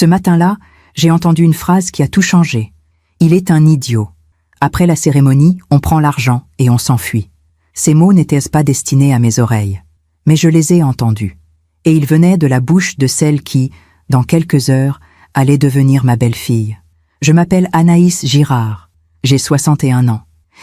Ce matin-là, j'ai entendu une phrase qui a tout changé. Il est un idiot. Après la cérémonie, on prend l'argent et on s'enfuit. Ces mots n'étaient pas destinés à mes oreilles, mais je les ai entendus. Et ils venaient de la bouche de celle qui, dans quelques heures, allait devenir ma belle-fille. Je m'appelle Anaïs Girard, j'ai 61 ans,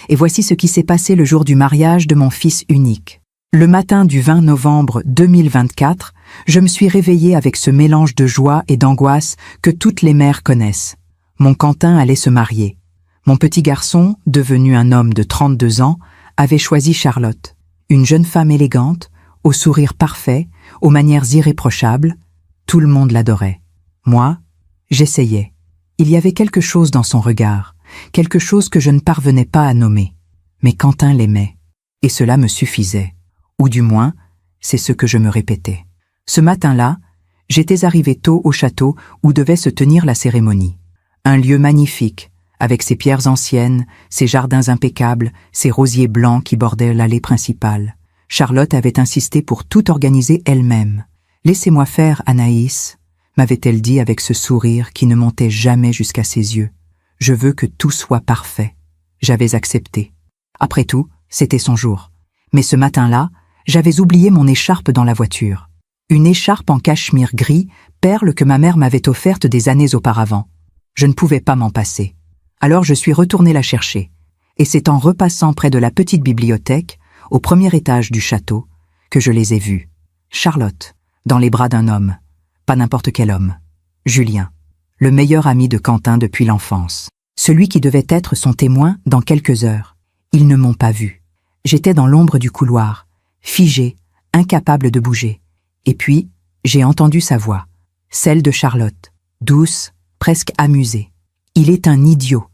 et voici ce qui s'est passé le jour du mariage de mon fils unique. Le matin du 20 novembre 2024, je me suis réveillée avec ce mélange de joie et d'angoisse que toutes les mères connaissent. Mon Quentin allait se marier. Mon petit garçon, devenu un homme de 32 ans, avait choisi Charlotte, une jeune femme élégante, au sourire parfait, aux manières irréprochables. Tout le monde l'adorait. Moi, j'essayais. Il y avait quelque chose dans son regard, quelque chose que je ne parvenais pas à nommer. Mais Quentin l'aimait, et cela me suffisait. Ou du moins, c'est ce que je me répétais. Ce matin-là, j'étais arrivée tôt au château où devait se tenir la cérémonie. Un lieu magnifique, avec ses pierres anciennes, ses jardins impeccables, ses rosiers blancs qui bordaient l'allée principale. Charlotte avait insisté pour tout organiser elle-même. « Laissez-moi faire, Anaïs », m'avait-elle dit avec ce sourire qui ne montait jamais jusqu'à ses yeux. « Je veux que tout soit parfait. » J'avais accepté. Après tout, c'était son jour. Mais ce matin-là, j'avais oublié mon écharpe dans la voiture. Une écharpe en cachemire gris, perle que ma mère m'avait offerte des années auparavant. Je ne pouvais pas m'en passer. Alors je suis retournée la chercher. Et c'est en repassant près de la petite bibliothèque, au premier étage du château, que je les ai vus. Charlotte, dans les bras d'un homme. Pas n'importe quel homme. Julien, le meilleur ami de Quentin depuis l'enfance. Celui qui devait être son témoin dans quelques heures. Ils ne m'ont pas vu. J'étais dans l'ombre du couloir, figée, incapable de bouger. Et puis, j'ai entendu sa voix, celle de Charlotte, douce, presque amusée. Il est un idiot.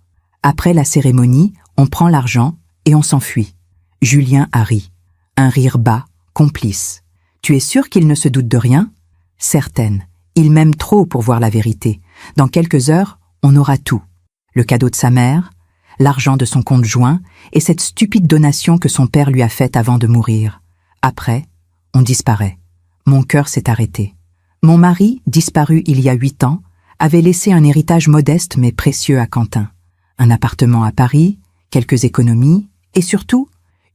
Après la cérémonie, on prend l'argent et on s'enfuit. Julien a ri. Un rire bas, complice. Tu es sûre qu'il ne se doute de rien? Certaine. Il m'aime trop pour voir la vérité. Dans quelques heures, on aura tout. Le cadeau de sa mère, l'argent de son compte joint et cette stupide donation que son père lui a faite avant de mourir. Après, on disparaît. Mon cœur s'est arrêté. Mon mari, disparu il y a 8 ans, avait laissé un héritage modeste mais précieux à Quentin. Un appartement à Paris, quelques économies et surtout,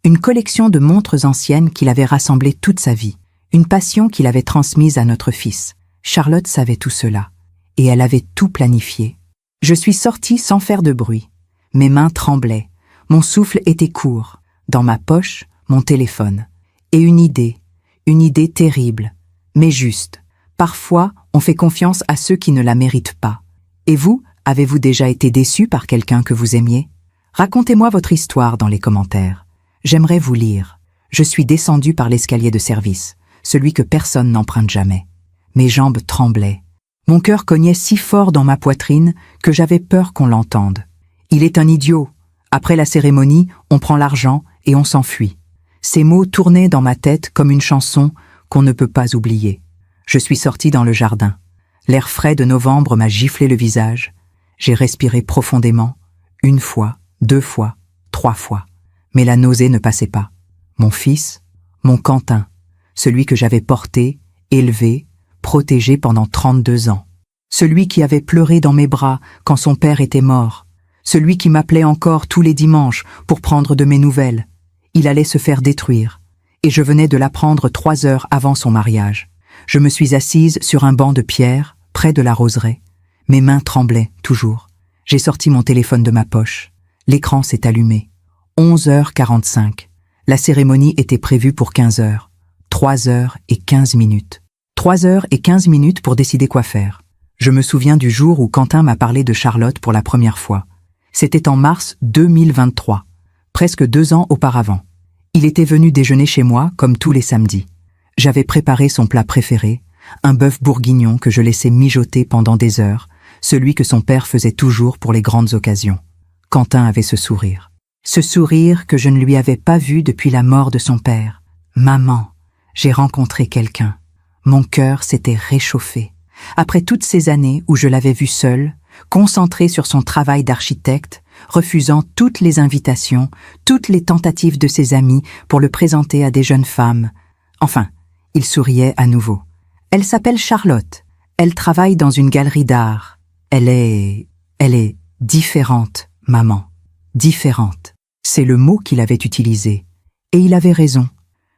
une collection de montres anciennes qu'il avait rassemblées toute sa vie. Une passion qu'il avait transmise à notre fils. Charlotte savait tout cela. Et elle avait tout planifié. Je suis sortie sans faire de bruit. Mes mains tremblaient. Mon souffle était court. Dans ma poche, mon téléphone. Et une idée terrible, mais juste. Parfois, on fait confiance à ceux qui ne la méritent pas. Et vous, avez-vous déjà été déçu par quelqu'un que vous aimiez? Racontez-moi votre histoire dans les commentaires. J'aimerais vous lire. Je suis descendue par l'escalier de service, celui que personne n'emprunte jamais. Mes jambes tremblaient. Mon cœur cognait si fort dans ma poitrine que j'avais peur qu'on l'entende. Il est un idiot. Après la cérémonie, on prend l'argent et on s'enfuit. Ces mots tournaient dans ma tête comme une chanson qu'on ne peut pas oublier. Je suis sortie dans le jardin. L'air frais de novembre m'a giflé le visage. J'ai respiré profondément, 1 fois, 2 fois, 3 fois. Mais la nausée ne passait pas. Mon fils, mon Quentin, celui que j'avais porté, élevé, protégé pendant 32 ans. Celui qui avait pleuré dans mes bras quand son père était mort. Celui qui m'appelait encore tous les dimanches pour prendre de mes nouvelles. Il allait se faire détruire. Et je venais de l'apprendre 3 heures avant son mariage. Je me suis assise sur un banc de pierre, près de la roseraie. Mes mains tremblaient, toujours. J'ai sorti mon téléphone de ma poche. L'écran s'est allumé. 11h45. La cérémonie était prévue pour 15h. 3h15. 3h15 pour décider quoi faire. Je me souviens du jour où Quentin m'a parlé de Charlotte pour la première fois. C'était en mars 2023, presque 2 ans auparavant. Il était venu déjeuner chez moi comme tous les samedis. J'avais préparé son plat préféré, un bœuf bourguignon que je laissais mijoter pendant des heures, celui que son père faisait toujours pour les grandes occasions. Quentin avait ce sourire. Ce sourire que je ne lui avais pas vu depuis la mort de son père. Maman, j'ai rencontré quelqu'un. Mon cœur s'était réchauffé. Après toutes ces années où je l'avais vu seul, concentré sur son travail d'architecte, refusant toutes les invitations, toutes les tentatives de ses amis pour le présenter à des jeunes femmes. Enfin, il souriait à nouveau. Elle s'appelle Charlotte. Elle travaille dans une galerie d'art. Elle est différente, maman. Différente. C'est le mot qu'il avait utilisé. Et il avait raison.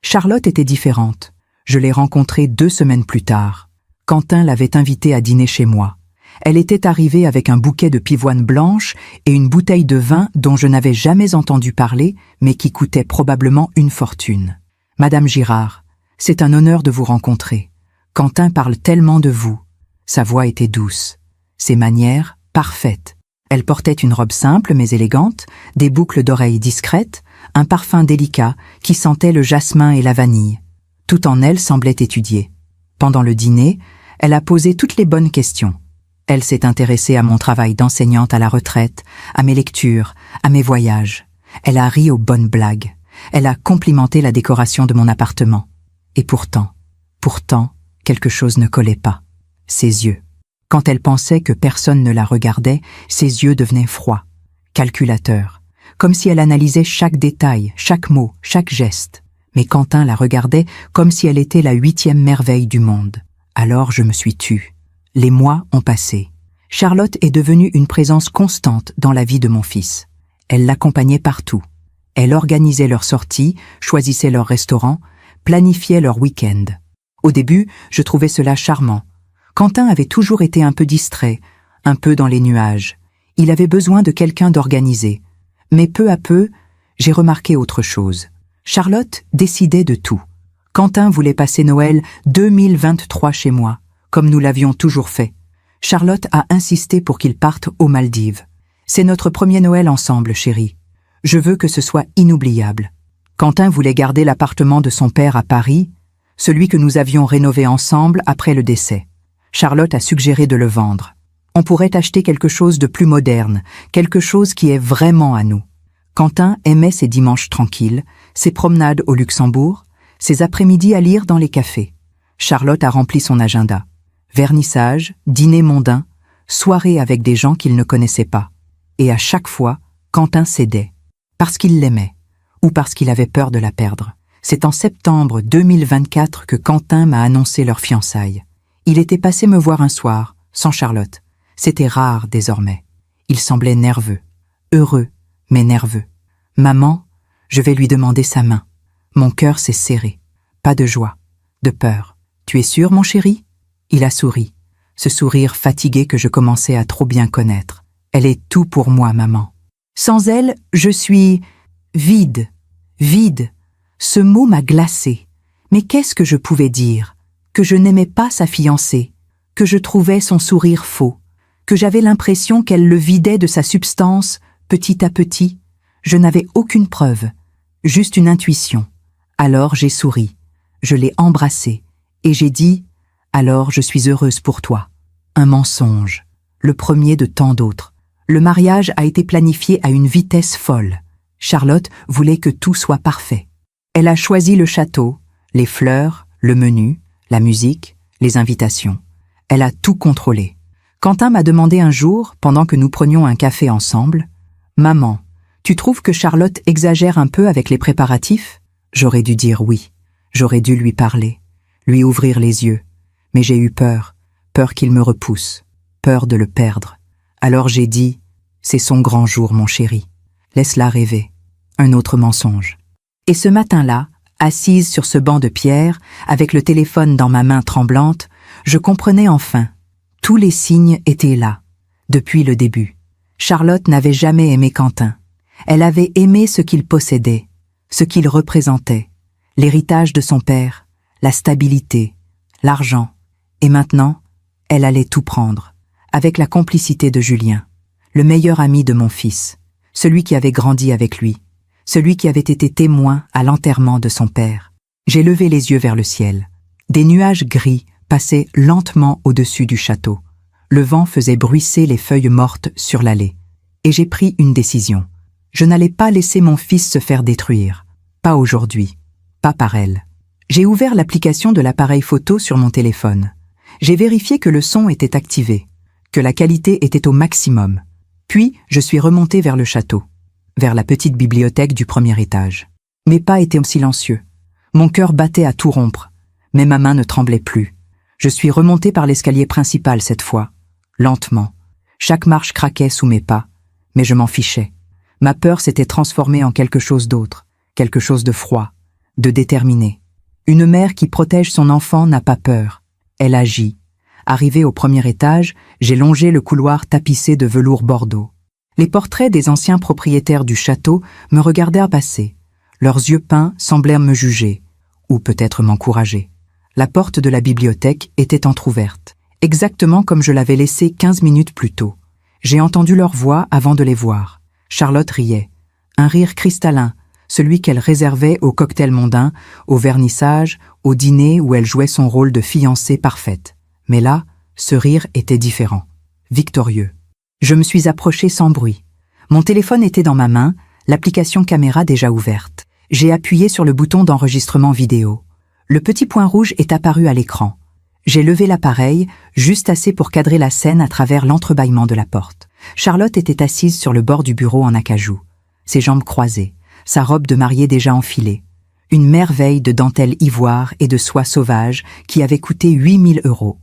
Charlotte était différente. Je l'ai rencontrée 2 semaines plus tard. Quentin l'avait invitée à dîner chez moi. Elle était arrivée avec un bouquet de pivoine blanche et une bouteille de vin dont je n'avais jamais entendu parler, mais qui coûtait probablement une fortune. « Madame Girard, c'est un honneur de vous rencontrer. Quentin parle tellement de vous. » Sa voix était douce. Ses manières, parfaites. Elle portait une robe simple mais élégante, des boucles d'oreilles discrètes, un parfum délicat qui sentait le jasmin et la vanille. Tout en elle semblait étudier. Pendant le dîner, elle a posé toutes les bonnes questions. Elle s'est intéressée à mon travail d'enseignante à la retraite, à mes lectures, à mes voyages. Elle a ri aux bonnes blagues. Elle a complimenté la décoration de mon appartement. Et pourtant, quelque chose ne collait pas. Ses yeux. Quand elle pensait que personne ne la regardait, ses yeux devenaient froids, calculateurs, comme si elle analysait chaque détail, chaque mot, chaque geste. Mais Quentin la regardait comme si elle était la 8e merveille du monde. Alors je me suis tue. Les mois ont passé. Charlotte est devenue une présence constante dans la vie de mon fils. Elle l'accompagnait partout. Elle organisait leurs sorties, choisissait leurs restaurants, planifiait leurs week-ends. Au début, je trouvais cela charmant. Quentin avait toujours été un peu distrait, un peu dans les nuages. Il avait besoin de quelqu'un d'organisé. Mais peu à peu, j'ai remarqué autre chose. Charlotte décidait de tout. Quentin voulait passer Noël 2023 chez moi, comme nous l'avions toujours fait. Charlotte a insisté pour qu'ils partent aux Maldives. C'est notre premier Noël ensemble, chérie. Je veux que ce soit inoubliable. Quentin voulait garder l'appartement de son père à Paris, celui que nous avions rénové ensemble après le décès. Charlotte a suggéré de le vendre. On pourrait acheter quelque chose de plus moderne, quelque chose qui est vraiment à nous. Quentin aimait ses dimanches tranquilles, ses promenades au Luxembourg, ses après-midi à lire dans les cafés. Charlotte a rempli son agenda. Vernissage, dîner mondain, soirée avec des gens qu'il ne connaissait pas. Et à chaque fois, Quentin cédait. Parce qu'il l'aimait, ou parce qu'il avait peur de la perdre. C'est en septembre 2024 que Quentin m'a annoncé leur fiançailles. Il était passé me voir un soir, sans Charlotte. C'était rare désormais. Il semblait nerveux. Heureux, mais nerveux. « Maman, je vais lui demander sa main. » Mon cœur s'est serré. Pas de joie, de peur. « Tu es sûr, mon chéri ?» Il a souri. Ce sourire fatigué que je commençais à trop bien connaître. « Elle est tout pour moi, maman. Sans elle, je suis vide. Vide. » Ce mot m'a glacé. Mais qu'est-ce que je pouvais dire? Que je n'aimais pas sa fiancée, que je trouvais son sourire faux, que j'avais l'impression qu'elle le vidait de sa substance petit à petit. Je n'avais aucune preuve, juste une intuition. Alors j'ai souri, je l'ai embrassé, et j'ai dit « Alors je suis heureuse pour toi ». Un mensonge, le premier de tant d'autres. Le mariage a été planifié à une vitesse folle. Charlotte voulait que tout soit parfait. Elle a choisi le château, les fleurs, le menu, la musique, les invitations. Elle a tout contrôlé. Quentin m'a demandé un jour, pendant que nous prenions un café ensemble, « Maman, tu trouves que Charlotte exagère un peu avec les préparatifs ?» J'aurais dû dire oui. J'aurais dû lui parler, lui ouvrir les yeux. Mais j'ai eu peur qu'il me repousse, peur de le perdre. Alors j'ai dit « C'est son grand jour, mon chéri. Laisse-la rêver. » Un autre mensonge. Et ce matin-là, assise sur ce banc de pierre, avec le téléphone dans ma main tremblante, je comprenais enfin. Tous les signes étaient là, depuis le début. Charlotte n'avait jamais aimé Quentin. Elle avait aimé ce qu'il possédait, ce qu'il représentait, l'héritage de son père, la stabilité, l'argent. Et maintenant, elle allait tout prendre, avec la complicité de Julien, le meilleur ami de mon fils, celui qui avait grandi avec lui, celui qui avait été témoin à l'enterrement de son père. J'ai levé les yeux vers le ciel. Des nuages gris passaient lentement au-dessus du château. Le vent faisait bruisser les feuilles mortes sur l'allée. Et j'ai pris une décision. Je n'allais pas laisser mon fils se faire détruire. Pas aujourd'hui. Pas par elle. J'ai ouvert l'application de l'appareil photo sur mon téléphone. J'ai vérifié que le son était activé, que la qualité était au maximum. Puis, je suis remontée vers le château, vers la petite bibliothèque du premier étage. Mes pas étaient silencieux. Mon cœur battait à tout rompre, mais ma main ne tremblait plus. Je suis remontée par l'escalier principal cette fois, lentement. Chaque marche craquait sous mes pas, mais je m'en fichais. Ma peur s'était transformée en quelque chose d'autre, quelque chose de froid, de déterminé. Une mère qui protège son enfant n'a pas peur, elle agit. Arrivée au premier étage, j'ai longé le couloir tapissé de velours bordeaux. Les portraits des anciens propriétaires du château me regardèrent passer. Leurs yeux peints semblèrent me juger, ou peut-être m'encourager. La porte de la bibliothèque était entr'ouverte, exactement comme je l'avais laissée 15 minutes plus tôt. J'ai entendu leur voix avant de les voir. Charlotte riait. Un rire cristallin, celui qu'elle réservait aux cocktails mondains, au vernissage, au dîner où elle jouait son rôle de fiancée parfaite. Mais là, ce rire était différent, victorieux. Je me suis approchée sans bruit. Mon téléphone était dans ma main, l'application caméra déjà ouverte. J'ai appuyé sur le bouton d'enregistrement vidéo. Le petit point rouge est apparu à l'écran. J'ai levé l'appareil, juste assez pour cadrer la scène à travers l'entrebâillement de la porte. Charlotte était assise sur le bord du bureau en acajou, ses jambes croisées, sa robe de mariée déjà enfilée. Une merveille de dentelle ivoire et de soie sauvage qui avait coûté 8 000 €.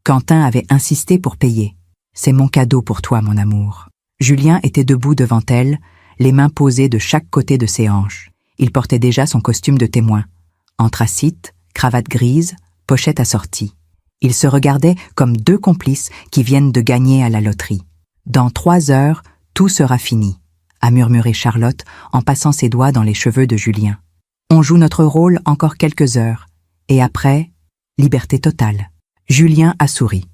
Quentin avait insisté pour payer. « C'est mon cadeau pour toi, mon amour. » Julien était debout devant elle, les mains posées de chaque côté de ses hanches. Il portait déjà son costume de témoin. Anthracite, cravate grise, pochette assortie. Ils se regardaient comme deux complices qui viennent de gagner à la loterie. « Dans 3 heures, tout sera fini », a murmuré Charlotte en passant ses doigts dans les cheveux de Julien. « On joue notre rôle encore quelques heures. Et après, liberté totale. » Julien a souri.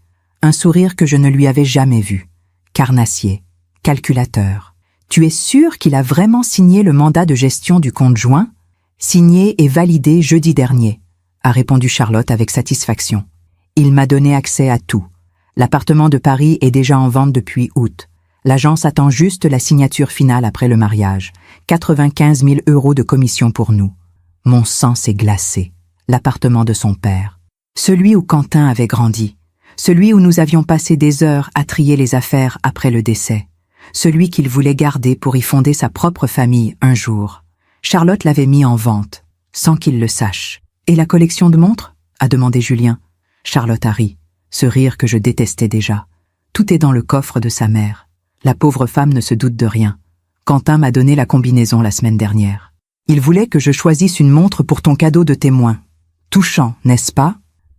Un sourire que je ne lui avais jamais vu. Carnassier, calculateur. « Tu es sûr qu'il a vraiment signé le mandat de gestion du compte joint ? » « Signé et validé jeudi dernier, » a répondu Charlotte avec satisfaction. « Il m'a donné accès à tout. L'appartement de Paris est déjà en vente depuis août. L'agence attend juste la signature finale après le mariage. 95 000 € de commission pour nous. » Mon sang s'est glacé. L'appartement de son père. Celui où Quentin avait grandi. Celui où nous avions passé des heures à trier les affaires après le décès. Celui qu'il voulait garder pour y fonder sa propre famille un jour. Charlotte l'avait mis en vente, sans qu'il le sache. « Et la collection de montres ?» a demandé Julien. Charlotte a ri, ce rire que je détestais déjà. Tout est dans le coffre de sa mère. La pauvre femme ne se doute de rien. Quentin m'a donné la combinaison la semaine dernière. Il voulait que je choisisse une montre pour ton cadeau de témoin. Touchant, n'est-ce pas ?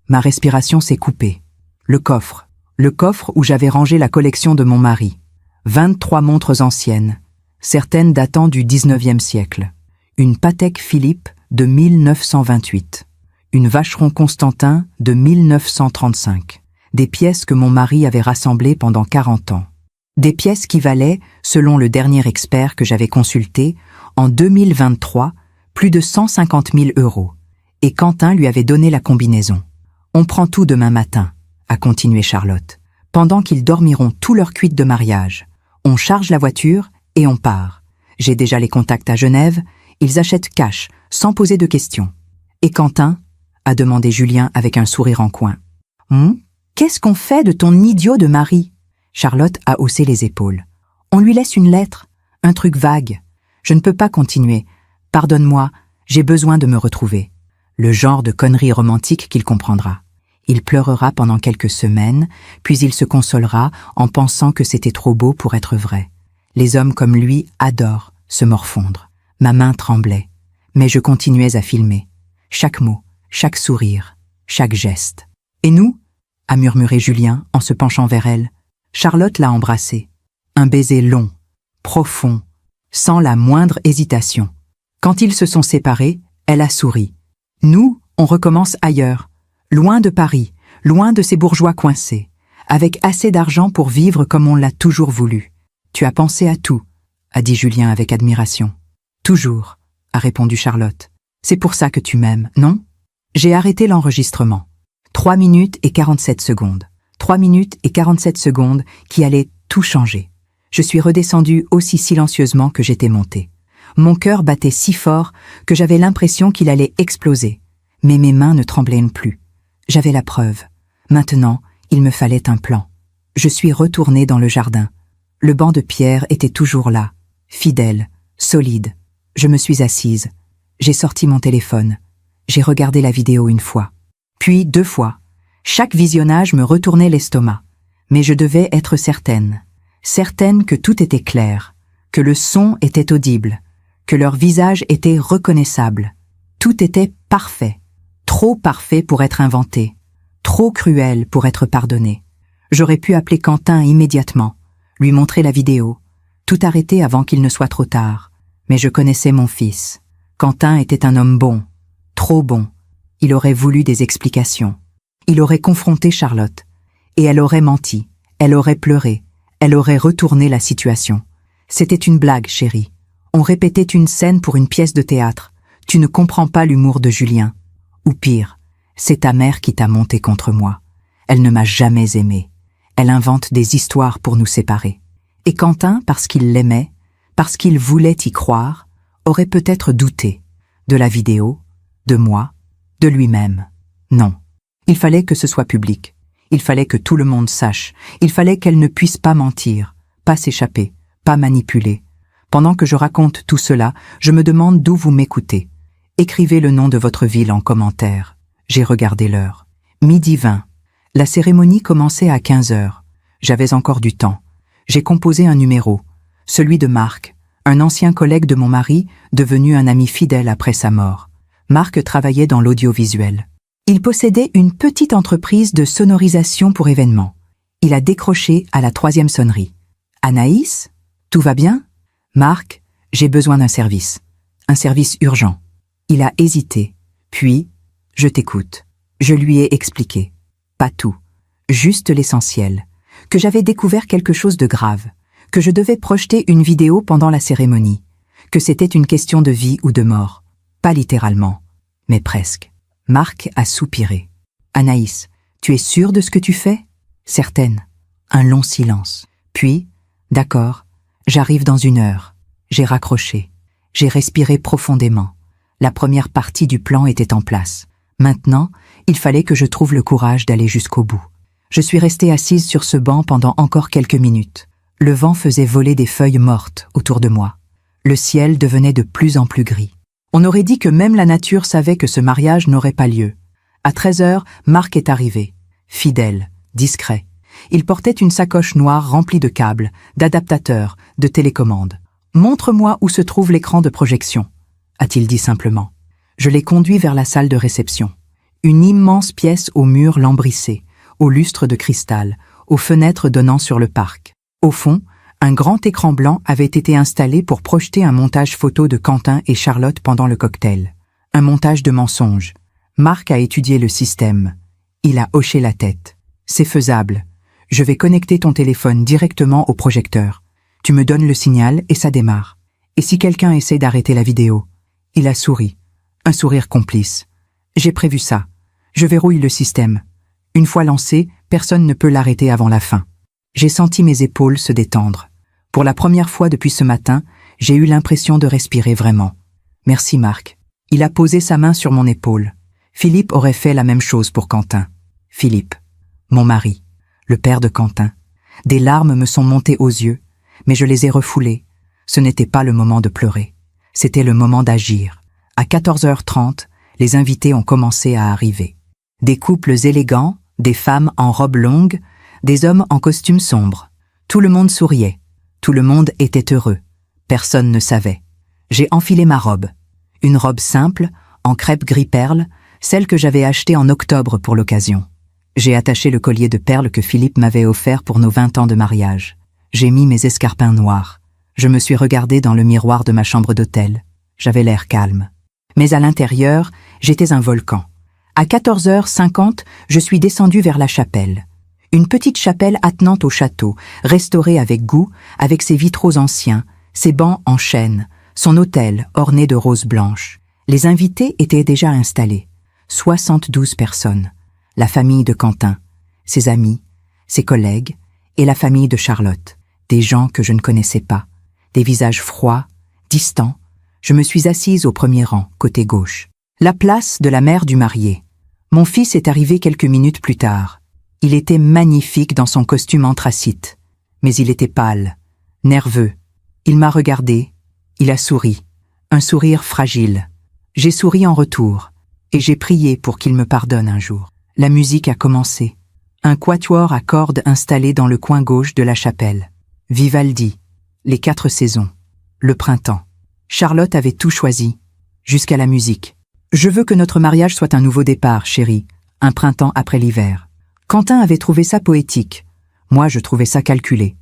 Ma respiration s'est coupée. Le coffre où j'avais rangé la collection de mon mari. 23 montres anciennes, certaines datant du 19e siècle. Une Patek Philippe de 1928. Une Vacheron Constantin de 1935. Des pièces que mon mari avait rassemblées pendant 40 ans. Des pièces qui valaient, selon le dernier expert que j'avais consulté, en 2023, plus de 150 000 €. Et Quentin lui avait donné la combinaison. « On prend tout demain matin », a continué Charlotte, pendant qu'ils dormiront tout leur cuite de mariage. On charge la voiture et on part. J'ai déjà les contacts à Genève, ils achètent cash, sans poser de questions. « Et Quentin ?» a demandé Julien avec un sourire en coin. « Qu'est-ce qu'on fait de ton idiot de mari ?» Charlotte a haussé les épaules. « On lui laisse une lettre, un truc vague. Je ne peux pas continuer. Pardonne-moi, j'ai besoin de me retrouver. » Le genre de connerie romantique qu'il comprendra. Il pleurera pendant quelques semaines, puis il se consolera en pensant que c'était trop beau pour être vrai. Les hommes comme lui adorent se morfondre. Ma main tremblait, mais je continuais à filmer. Chaque mot, chaque sourire, chaque geste. « Et nous ?» a murmuré Julien en se penchant vers elle. Charlotte l'a embrassé. Un baiser long, profond, sans la moindre hésitation. Quand ils se sont séparés, elle a souri. « Nous, on recommence ailleurs, loin de Paris, loin de ces bourgeois coincés, avec assez d'argent pour vivre comme on l'a toujours voulu. Tu as pensé à tout, » a dit Julien avec admiration. « Toujours, » a répondu Charlotte. « C'est pour ça que tu m'aimes, non ?» J'ai arrêté l'enregistrement. 3 minutes et 47 secondes. 3 minutes et 47 secondes qui allaient tout changer. Je suis redescendue aussi silencieusement que j'étais montée. Mon cœur battait si fort que j'avais l'impression qu'il allait exploser. Mais mes mains ne tremblaient plus. J'avais la preuve. Maintenant, il me fallait un plan. Je suis retournée dans le jardin. Le banc de pierre était toujours là, fidèle, solide. Je me suis assise. J'ai sorti mon téléphone. J'ai regardé la vidéo 1 fois. Puis 2 fois. Chaque visionnage me retournait l'estomac. Mais je devais être certaine. Certaine que tout était clair, que le son était audible, que leur visage était reconnaissable. Tout était parfait. Trop parfait pour être inventé. Trop cruel pour être pardonné. J'aurais pu appeler Quentin immédiatement, lui montrer la vidéo, tout arrêter avant qu'il ne soit trop tard. Mais je connaissais mon fils. Quentin était un homme bon, trop bon. Il aurait voulu des explications. Il aurait confronté Charlotte. Et elle aurait menti. Elle aurait pleuré. Elle aurait retourné la situation. C'était une blague, chérie. On répétait une scène pour une pièce de théâtre. Tu ne comprends pas l'humour de Julien. Ou pire, c'est ta mère qui t'a monté contre moi. Elle ne m'a jamais aimé. Elle invente des histoires pour nous séparer. Et Quentin, parce qu'il l'aimait, parce qu'il voulait y croire, aurait peut-être douté. De la vidéo, de moi, de lui-même. Non. Il fallait que ce soit public. Il fallait que tout le monde sache. Il fallait qu'elle ne puisse pas mentir, pas s'échapper, pas manipuler. Pendant que je raconte tout cela, je me demande d'où vous m'écoutez. Écrivez le nom de votre ville en commentaire. J'ai regardé l'heure. 12h20. La cérémonie commençait à 15h. J'avais encore du temps. J'ai composé un numéro, celui de Marc, un ancien collègue de mon mari, devenu un ami fidèle après sa mort. Marc travaillait dans l'audiovisuel. Il possédait une petite entreprise de sonorisation pour événements. Il a décroché à la 3e sonnerie. « Anaïs, tout va bien ? Marc, j'ai besoin d'un service. Un service urgent. » Il a hésité. Puis, « Je t'écoute. » Je lui ai expliqué. Pas tout. Juste l'essentiel. Que j'avais découvert quelque chose de grave. Que je devais projeter une vidéo pendant la cérémonie. Que c'était une question de vie ou de mort. Pas littéralement, mais presque. Marc a soupiré. « Anaïs, tu es sûre de ce que tu fais ? » « Certaine. » Un long silence. Puis, « D'accord, j'arrive dans 1 heure. » J'ai raccroché. J'ai respiré profondément. La première partie du plan était en place. Maintenant, il fallait que je trouve le courage d'aller jusqu'au bout. Je suis restée assise sur ce banc pendant encore quelques minutes. Le vent faisait voler des feuilles mortes autour de moi. Le ciel devenait de plus en plus gris. On aurait dit que même la nature savait que ce mariage n'aurait pas lieu. À 13h, Marc est arrivé. Fidèle, discret. Il portait une sacoche noire remplie de câbles, d'adaptateurs, de télécommandes. « Montre-moi où se trouve l'écran de projection », a-t-il dit simplement. Je l'ai conduit vers la salle de réception. Une immense pièce aux murs lambrissés, aux lustres de cristal, aux fenêtres donnant sur le parc. Au fond, un grand écran blanc avait été installé pour projeter un montage photo de Quentin et Charlotte pendant le cocktail. Un montage de mensonges. Marc a étudié le système. Il a hoché la tête. C'est faisable. Je vais connecter ton téléphone directement au projecteur. Tu me donnes le signal et ça démarre. Et si quelqu'un essaie d'arrêter la vidéo? Il a souri. Un sourire complice. J'ai prévu ça. Je verrouille le système. Une fois lancé, personne ne peut l'arrêter avant la fin. J'ai senti mes épaules se détendre. Pour la première fois depuis ce matin, j'ai eu l'impression de respirer vraiment. Merci Marc. Il a posé sa main sur mon épaule. Philippe aurait fait la même chose pour Quentin. Philippe, mon mari, le père de Quentin. Des larmes me sont montées aux yeux, mais je les ai refoulées. Ce n'était pas le moment de pleurer. C'était le moment d'agir. À 14h30, les invités ont commencé à arriver. Des couples élégants, des femmes en robe longue, des hommes en costume sombre. Tout le monde souriait. Tout le monde était heureux. Personne ne savait. J'ai enfilé ma robe. Une robe simple, en crêpe gris perle, celle que j'avais achetée en octobre pour l'occasion. J'ai attaché le collier de perles que Philippe m'avait offert pour nos 20 ans de mariage. J'ai mis mes escarpins noirs. Je me suis regardée dans le miroir de ma chambre d'hôtel. J'avais l'air calme. Mais à l'intérieur, j'étais un volcan. À 14h50, je suis descendue vers la chapelle. Une petite chapelle attenante au château, restaurée avec goût, avec ses vitraux anciens, ses bancs en chêne, son autel orné de roses blanches. Les invités étaient déjà installés. 72 personnes. La famille de Quentin, ses amis, ses collègues et la famille de Charlotte. Des gens que je ne connaissais pas. Des visages froids, distants. Je me suis assise au premier rang, côté gauche. La place de la mère du marié. Mon fils est arrivé quelques minutes plus tard. Il était magnifique dans son costume anthracite. Mais il était pâle, nerveux. Il m'a regardé. Il a souri. Un sourire fragile. J'ai souri en retour. Et j'ai prié pour qu'il me pardonne un jour. La musique a commencé. Un quatuor à cordes installé dans le coin gauche de la chapelle. Vivaldi, les 4 saisons, le printemps. Charlotte avait tout choisi, jusqu'à la musique. Je veux que notre mariage soit un nouveau départ, chérie, un printemps après l'hiver. Quentin avait trouvé ça poétique. Moi, je trouvais ça calculé.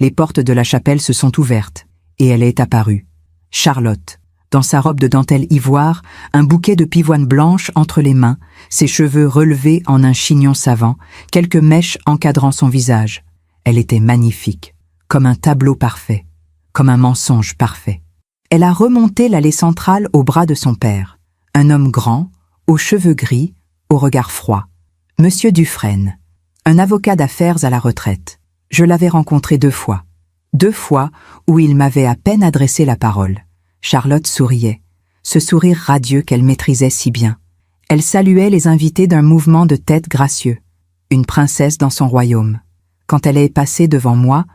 Les portes de la chapelle se sont ouvertes, et elle est apparue. Charlotte, dans sa robe de dentelle ivoire, un bouquet de pivoine blanche entre les mains, ses cheveux relevés en un chignon savant, quelques mèches encadrant son visage. Elle était magnifique, comme un tableau parfait, comme un mensonge parfait. Elle a remonté l'allée centrale au bras de son père, un homme grand, aux cheveux gris, au regard froid. Monsieur Dufresne, un avocat d'affaires à la retraite. Je l'avais rencontré 2 fois. 2 fois où il m'avait à peine adressé la parole. Charlotte souriait, ce sourire radieux qu'elle maîtrisait si bien. Elle saluait les invités d'un mouvement de tête gracieux, une princesse dans son royaume. Quand elle est passée devant moi,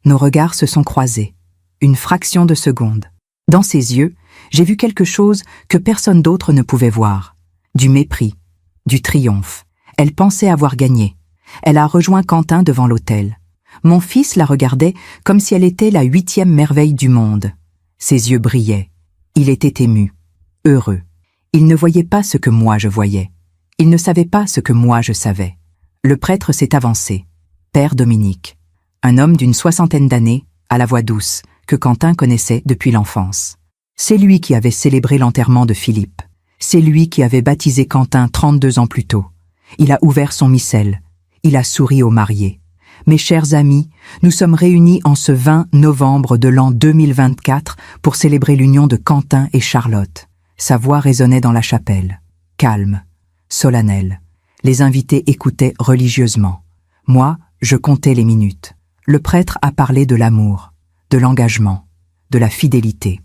nos regards se sont croisés. Une fraction de seconde. Dans ses yeux, j'ai vu quelque chose que personne d'autre ne pouvait voir. Du mépris, du triomphe. Elle pensait avoir gagné. Elle a rejoint Quentin devant l'autel. Mon fils la regardait comme si elle était la 8e merveille du monde. Ses yeux brillaient. Il était ému, heureux. Il ne voyait pas ce que moi je voyais. Il ne savait pas ce que moi je savais. Le prêtre s'est avancé. Père Dominique. Un homme d'une 60aine d'années, à la voix douce, que Quentin connaissait depuis l'enfance. C'est lui qui avait célébré l'enterrement de Philippe. C'est lui qui avait baptisé Quentin 32 ans plus tôt. Il a ouvert son missel. Il a souri aux mariés. Mes chers amis, nous sommes réunis en ce 20 novembre de l'an 2024 pour célébrer l'union de Quentin et Charlotte. Sa voix résonnait dans la chapelle. Calme, solennelle. Les invités écoutaient religieusement. Moi, je comptais les minutes. Le prêtre a parlé de l'amour, de l'engagement, de la fidélité,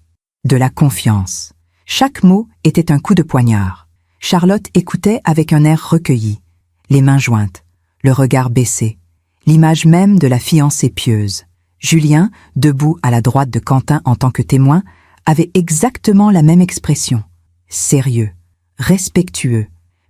de la confiance. Chaque mot était un coup de poignard. Charlotte écoutait avec un air recueilli, les mains jointes, le regard baissé. L'image même de la fiancée pieuse. Julien, debout à la droite de Quentin en tant que témoin, avait exactement la même expression. Sérieux, respectueux.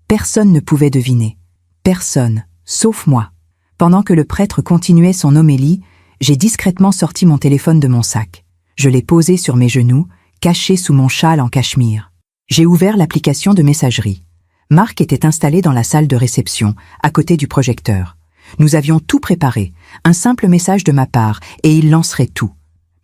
Personne ne pouvait deviner. Personne, sauf moi. Pendant que le prêtre continuait son homélie, j'ai discrètement sorti mon téléphone de mon sac. Je l'ai posé sur mes genoux, caché sous mon châle en cachemire. J'ai ouvert l'application de messagerie. Marc était installé dans la salle de réception, à côté du projecteur. Nous avions tout préparé, un simple message de ma part, et il lancerait tout.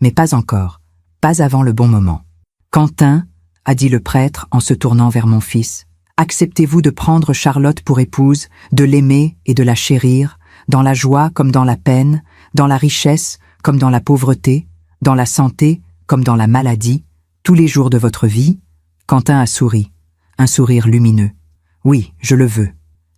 Mais pas encore, pas avant le bon moment. « Quentin, » a dit le prêtre en se tournant vers mon fils, « acceptez-vous de prendre Charlotte pour épouse, de l'aimer et de la chérir, dans la joie comme dans la peine, dans la richesse comme dans la pauvreté, dans la santé comme dans la maladie, tous les jours de votre vie ?» Quentin a souri, un sourire lumineux. « Oui, je le veux. »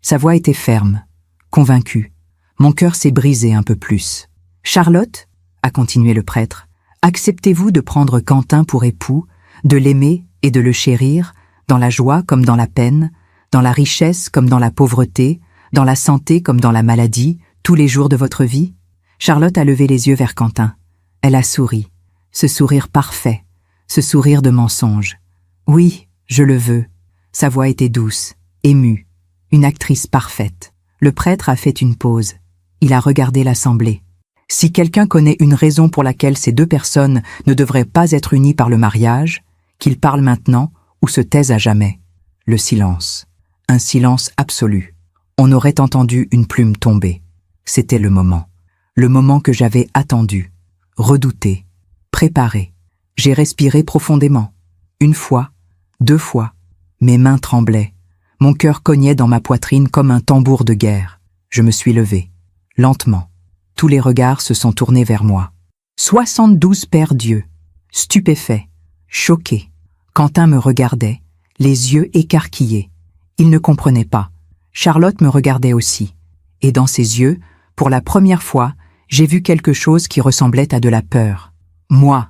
Sa voix était ferme, convaincue. Mon cœur s'est brisé un peu plus. « Charlotte, » a continué le prêtre, « acceptez-vous de prendre Quentin pour époux, de l'aimer et de le chérir, dans la joie comme dans la peine, dans la richesse comme dans la pauvreté, dans la santé comme dans la maladie, tous les jours de votre vie ?» Charlotte a levé les yeux vers Quentin. Elle a souri, ce sourire parfait, ce sourire de mensonge. « Oui, je le veux. » Sa voix était douce, émue, une actrice parfaite. Le prêtre a fait une pause. Il a regardé l'assemblée. Si quelqu'un connaît une raison pour laquelle ces 2 personnes ne devraient pas être unies par le mariage, qu'il parle maintenant ou se taise à jamais. Le silence. Un silence absolu. On aurait entendu une plume tomber. C'était le moment. Le moment que j'avais attendu, redouté, préparé. J'ai respiré profondément. 1 fois, 2 fois. Mes mains tremblaient. Mon cœur cognait dans ma poitrine comme un tambour de guerre. Je me suis levé. Lentement. Tous les regards se sont tournés vers moi. 72 pères d'yeux. Stupéfaits. Choqués. Quentin me regardait, les yeux écarquillés. Il ne comprenait pas. Charlotte me regardait aussi. Et dans ses yeux, pour la première fois, j'ai vu quelque chose qui ressemblait à de la peur. Moi,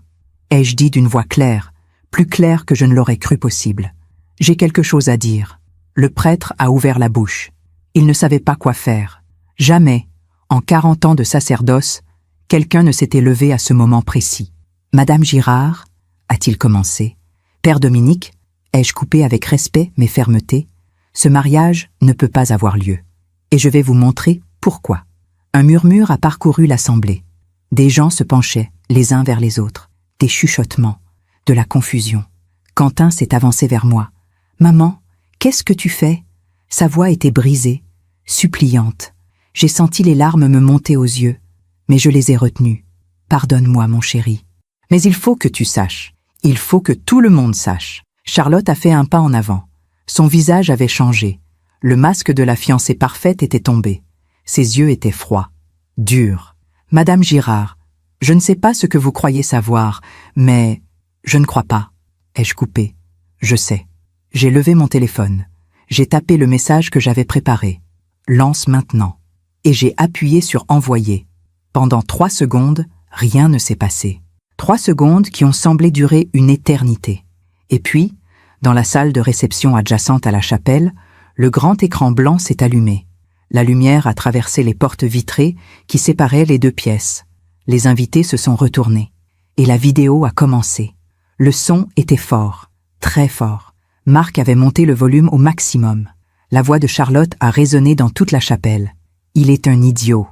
ai-je dit d'une voix claire, plus claire que je ne l'aurais cru possible. J'ai quelque chose à dire. Le prêtre a ouvert la bouche. Il ne savait pas quoi faire. Jamais, en 40 ans de sacerdoce, quelqu'un ne s'était levé à ce moment précis. « Madame Girard » a-t-il commencé. « Père Dominique » ai-je coupé avec respect mais fermeté. Ce mariage ne peut pas avoir lieu. Et je vais vous montrer pourquoi. Un murmure a parcouru l'assemblée. Des gens se penchaient, les uns vers les autres. Des chuchotements, de la confusion. Quentin s'est avancé vers moi. « Maman, qu'est-ce que tu fais ?» Sa voix était brisée, suppliante. J'ai senti les larmes me monter aux yeux, mais je les ai retenues. « Pardonne-moi, mon chéri. Mais il faut que tu saches. Il faut que tout le monde sache. » Charlotte a fait un pas en avant. Son visage avait changé. Le masque de la fiancée parfaite était tombé. Ses yeux étaient froids, durs. « Madame Girard, je ne sais pas ce que vous croyez savoir, mais je ne crois pas. » Ai-je coupé? Je sais. J'ai levé mon téléphone. J'ai tapé le message que j'avais préparé. « Lance maintenant. » Et j'ai appuyé sur « Envoyer ». Pendant 3 secondes, rien ne s'est passé. 3 secondes qui ont semblé durer une éternité. Et puis, dans la salle de réception adjacente à la chapelle, le grand écran blanc s'est allumé. La lumière a traversé les portes vitrées qui séparaient les 2 pièces. Les invités se sont retournés. Et la vidéo a commencé. Le son était fort, très fort. Marc avait monté le volume au maximum. La voix de Charlotte a résonné dans toute la chapelle. « Il est un idiot. »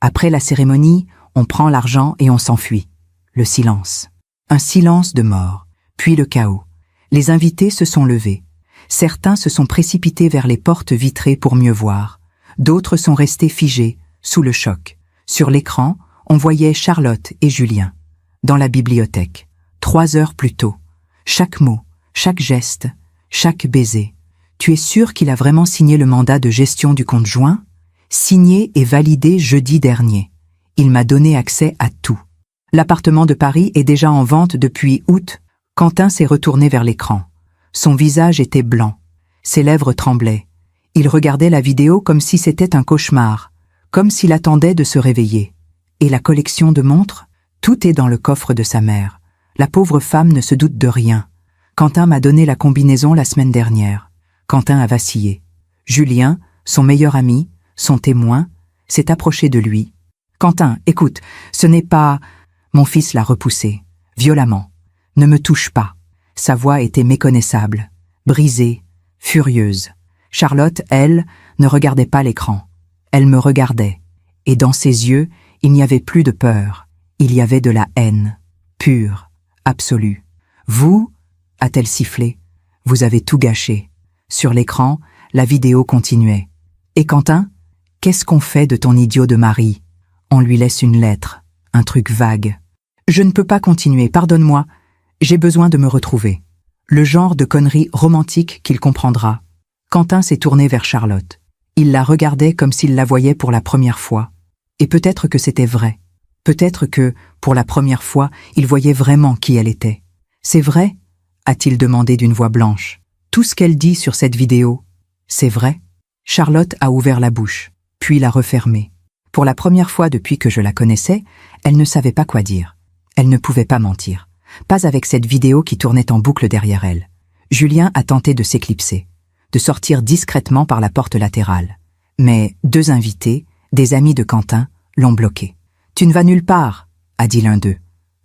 Après la cérémonie, on prend l'argent et on s'enfuit. Le silence. Un silence de mort. Puis le chaos. Les invités se sont levés. Certains se sont précipités vers les portes vitrées pour mieux voir. D'autres sont restés figés, sous le choc. Sur l'écran, on voyait Charlotte et Julien. Dans la bibliothèque, 3 heures plus tôt. Chaque mot, chaque geste, chaque baiser. Tu es sûr qu'il a vraiment signé le mandat de gestion du compte joint? Signé et validé jeudi dernier. Il m'a donné accès à tout. L'appartement de Paris est déjà en vente depuis août. Quentin s'est retourné vers l'écran. Son visage était blanc. Ses lèvres tremblaient. Il regardait la vidéo comme si c'était un cauchemar, comme s'il attendait de se réveiller. Et la collection de montres? Tout est dans le coffre de sa mère. La pauvre femme ne se doute de rien. Quentin m'a donné la combinaison la semaine dernière. Quentin a vacillé. Julien, son meilleur ami, son témoin, s'est approché de lui. « Quentin, écoute, ce n'est pas... » Mon fils l'a repoussé, violemment. « Ne me touche pas. » Sa voix était méconnaissable, brisée, furieuse. Charlotte, elle, ne regardait pas l'écran. Elle me regardait. Et dans ses yeux, il n'y avait plus de peur. Il y avait de la haine, pure, absolue. « Vous, » a-t-elle sifflé, « vous avez tout gâché. » Sur l'écran, la vidéo continuait. « Et Quentin, qu'est-ce qu'on fait de ton idiot de mari? On lui laisse une lettre, un truc vague. Je ne peux pas continuer, pardonne-moi. J'ai besoin de me retrouver. » Le genre de connerie romantique qu'il comprendra. Quentin s'est tourné vers Charlotte. Il la regardait comme s'il la voyait pour la première fois. Et peut-être que c'était vrai. Peut-être que, pour la première fois, il voyait vraiment qui elle était. « C'est vrai ?» a-t-il demandé d'une voix blanche. « Tout ce qu'elle dit sur cette vidéo, c'est vrai ?» Charlotte a ouvert la bouche, puis l'a refermée. Pour la première fois depuis que je la connaissais, elle ne savait pas quoi dire. Elle ne pouvait pas mentir. Pas avec cette vidéo qui tournait en boucle derrière elle. Julien a tenté de s'éclipser, de sortir discrètement par la porte latérale. Mais 2 invités, des amis de Quentin, l'ont bloqué. « Tu ne vas nulle part », a dit l'un d'eux.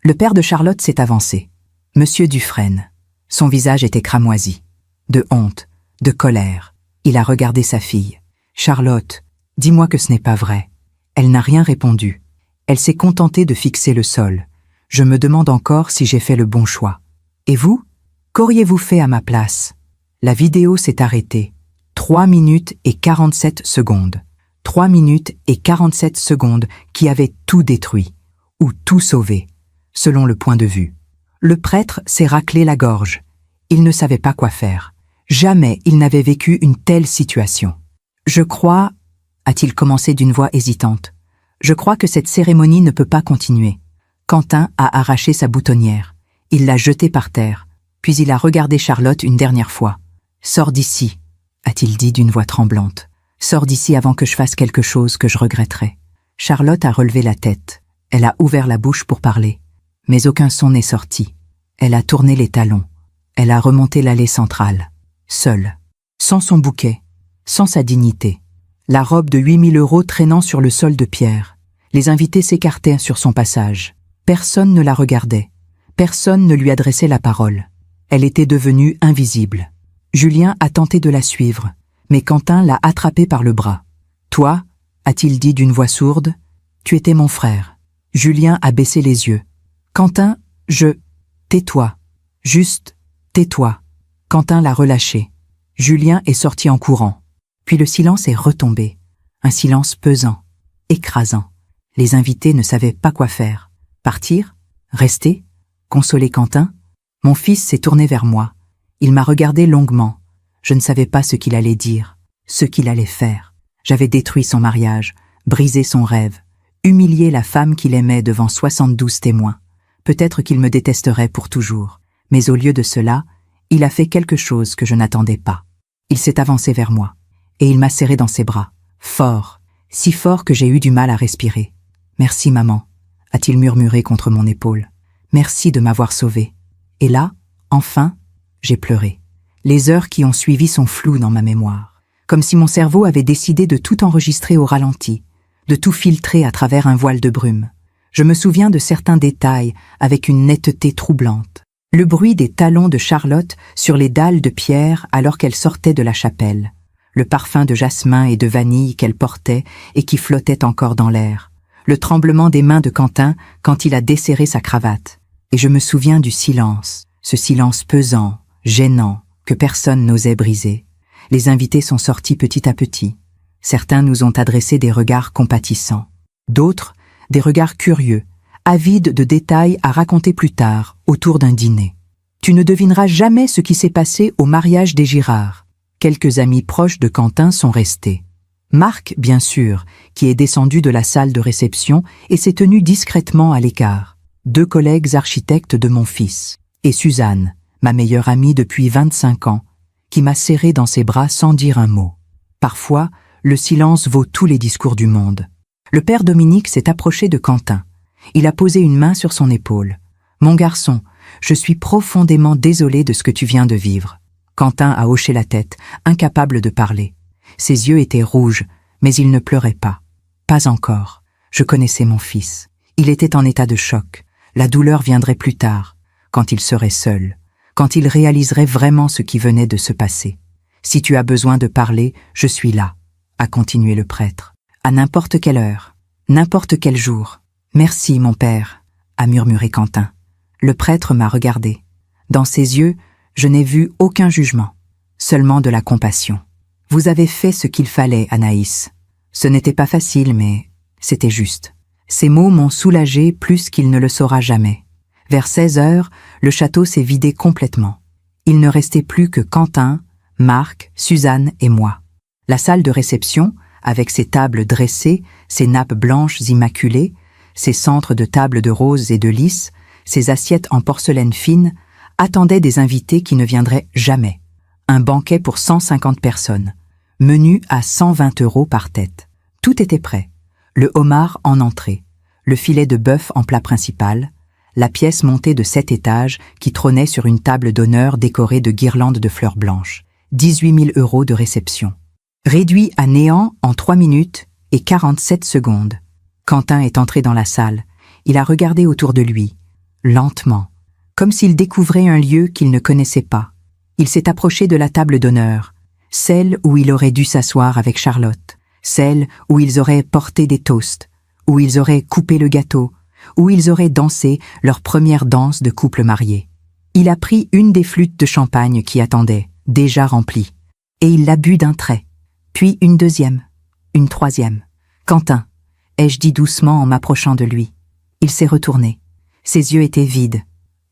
Le père de Charlotte s'est avancé. Monsieur Dufresne. Son visage était cramoisi. De honte, de colère. Il a regardé sa fille. « Charlotte, dis-moi que ce n'est pas vrai. » Elle n'a rien répondu. Elle s'est contentée de fixer le sol. Je me demande encore si j'ai fait le bon choix. Et vous? Qu'auriez-vous fait à ma place? La vidéo s'est arrêtée. 3 minutes et 47 secondes. 3 minutes et 47 secondes qui avaient tout détruit, ou tout sauvé, selon le point de vue. Le prêtre s'est raclé la gorge. Il ne savait pas quoi faire. Jamais il n'avait vécu une telle situation. « Je crois, » a-t-il commencé d'une voix hésitante, « je crois que cette cérémonie ne peut pas continuer. » Quentin a arraché sa boutonnière. Il l'a jetée par terre, puis il a regardé Charlotte une dernière fois. « Sors d'ici, » a-t-il dit d'une voix tremblante. « Sors d'ici avant que je fasse quelque chose que je regretterai. » Charlotte a relevé la tête. Elle a ouvert la bouche pour parler. Mais aucun son n'est sorti. Elle a tourné les talons. Elle a remonté l'allée centrale. Seule. Sans son bouquet. Sans sa dignité. La robe de 8 000 € traînant sur le sol de pierre. Les invités s'écartaient sur son passage. Personne ne la regardait. Personne ne lui adressait la parole. Elle était devenue invisible. Julien a tenté de la suivre, Mais Quentin l'a attrapé par le bras. « Toi, a-t-il dit d'une voix sourde, tu étais mon frère. » Julien a baissé les yeux. « Quentin, tais-toi. Juste, tais-toi. » Quentin l'a relâché. Julien est sorti en courant. Puis le silence est retombé. Un silence pesant, écrasant. Les invités ne savaient pas quoi faire. Partir? Rester? Consoler Quentin? Mon fils s'est tourné vers moi. Il m'a regardé longuement. Je ne savais pas ce qu'il allait dire, ce qu'il allait faire. J'avais détruit son mariage, brisé son rêve, humilié la femme qu'il aimait devant 72 témoins. Peut-être qu'il me détesterait pour toujours. Mais au lieu de cela, il a fait quelque chose que je n'attendais pas. Il s'est avancé vers moi, et il m'a serré dans ses bras, fort, si fort que j'ai eu du mal à respirer. « Merci, maman », a-t-il murmuré contre mon épaule. « Merci de m'avoir sauvé. » Et là, enfin, j'ai pleuré. Les heures qui ont suivi sont floues dans ma mémoire, comme si mon cerveau avait décidé de tout enregistrer au ralenti, de tout filtrer à travers un voile de brume. Je me souviens de certains détails avec une netteté troublante. Le bruit des talons de Charlotte sur les dalles de pierre alors qu'elle sortait de la chapelle, le parfum de jasmin et de vanille qu'elle portait et qui flottait encore dans l'air, le tremblement des mains de Quentin quand il a desserré sa cravate. Et je me souviens du silence, ce silence pesant, gênant, que personne n'osait briser. Les invités sont sortis petit à petit. Certains nous ont adressé des regards compatissants, d'autres des regards curieux, avides de détails à raconter plus tard, autour d'un dîner. Tu ne devineras jamais ce qui s'est passé au mariage des Girard. Quelques amis proches de Quentin sont restés. Marc, bien sûr, qui est descendu de la salle de réception et s'est tenu discrètement à l'écart. 2 collègues architectes de mon fils. Et Suzanne, ma meilleure amie depuis 25 ans, qui m'a serré dans ses bras sans dire un mot. Parfois, le silence vaut tous les discours du monde. Le père Dominique s'est approché de Quentin. Il a posé une main sur son épaule. « Mon garçon, je suis profondément désolé de ce que tu viens de vivre. » Quentin a hoché la tête, incapable de parler. Ses yeux étaient rouges, mais il ne pleurait pas. Pas encore. Je connaissais mon fils. Il était en état de choc. La douleur viendrait plus tard, quand il serait seul, quand il réaliserait vraiment ce qui venait de se passer. « Si tu as besoin de parler, je suis là, » a continué le prêtre. « À n'importe quelle heure, n'importe quel jour. »« Merci, mon père, » a murmuré Quentin. Le prêtre m'a regardé. Dans ses yeux, je n'ai vu aucun jugement, seulement de la compassion. « Vous avez fait ce qu'il fallait, Anaïs. Ce n'était pas facile, mais c'était juste. » Ces mots m'ont soulagé plus qu'il ne le saura jamais. Vers 16 heures, le château s'est vidé complètement. Il ne restait plus que Quentin, Marc, Suzanne et moi. La salle de réception, avec ses tables dressées, ses nappes blanches immaculées, ses centres de tables de rose et de lys, ses assiettes en porcelaine fine, attendait des invités qui ne viendraient jamais. Un banquet pour 150 personnes. Menu à 120 € par tête. Tout était prêt. Le homard en entrée, le filet de bœuf en plat principal, la pièce montée de 7 étages qui trônait sur une table d'honneur décorée de guirlandes de fleurs blanches. 18 000 € de réception. Réduit à néant en 3 minutes et 47 secondes. Quentin est entré dans la salle. Il a regardé autour de lui, lentement, comme s'il découvrait un lieu qu'il ne connaissait pas. Il s'est approché de la table d'honneur, celle où il aurait dû s'asseoir avec Charlotte, celle où ils auraient porté des toasts, où ils auraient coupé le gâteau, où ils auraient dansé leur première danse de couple marié. Il a pris une des flûtes de champagne qui attendaient, déjà remplies, et il l'a bu d'un trait, puis une deuxième, une troisième. « Quentin », ai-je dit doucement en m'approchant de lui. Il s'est retourné. Ses yeux étaient vides,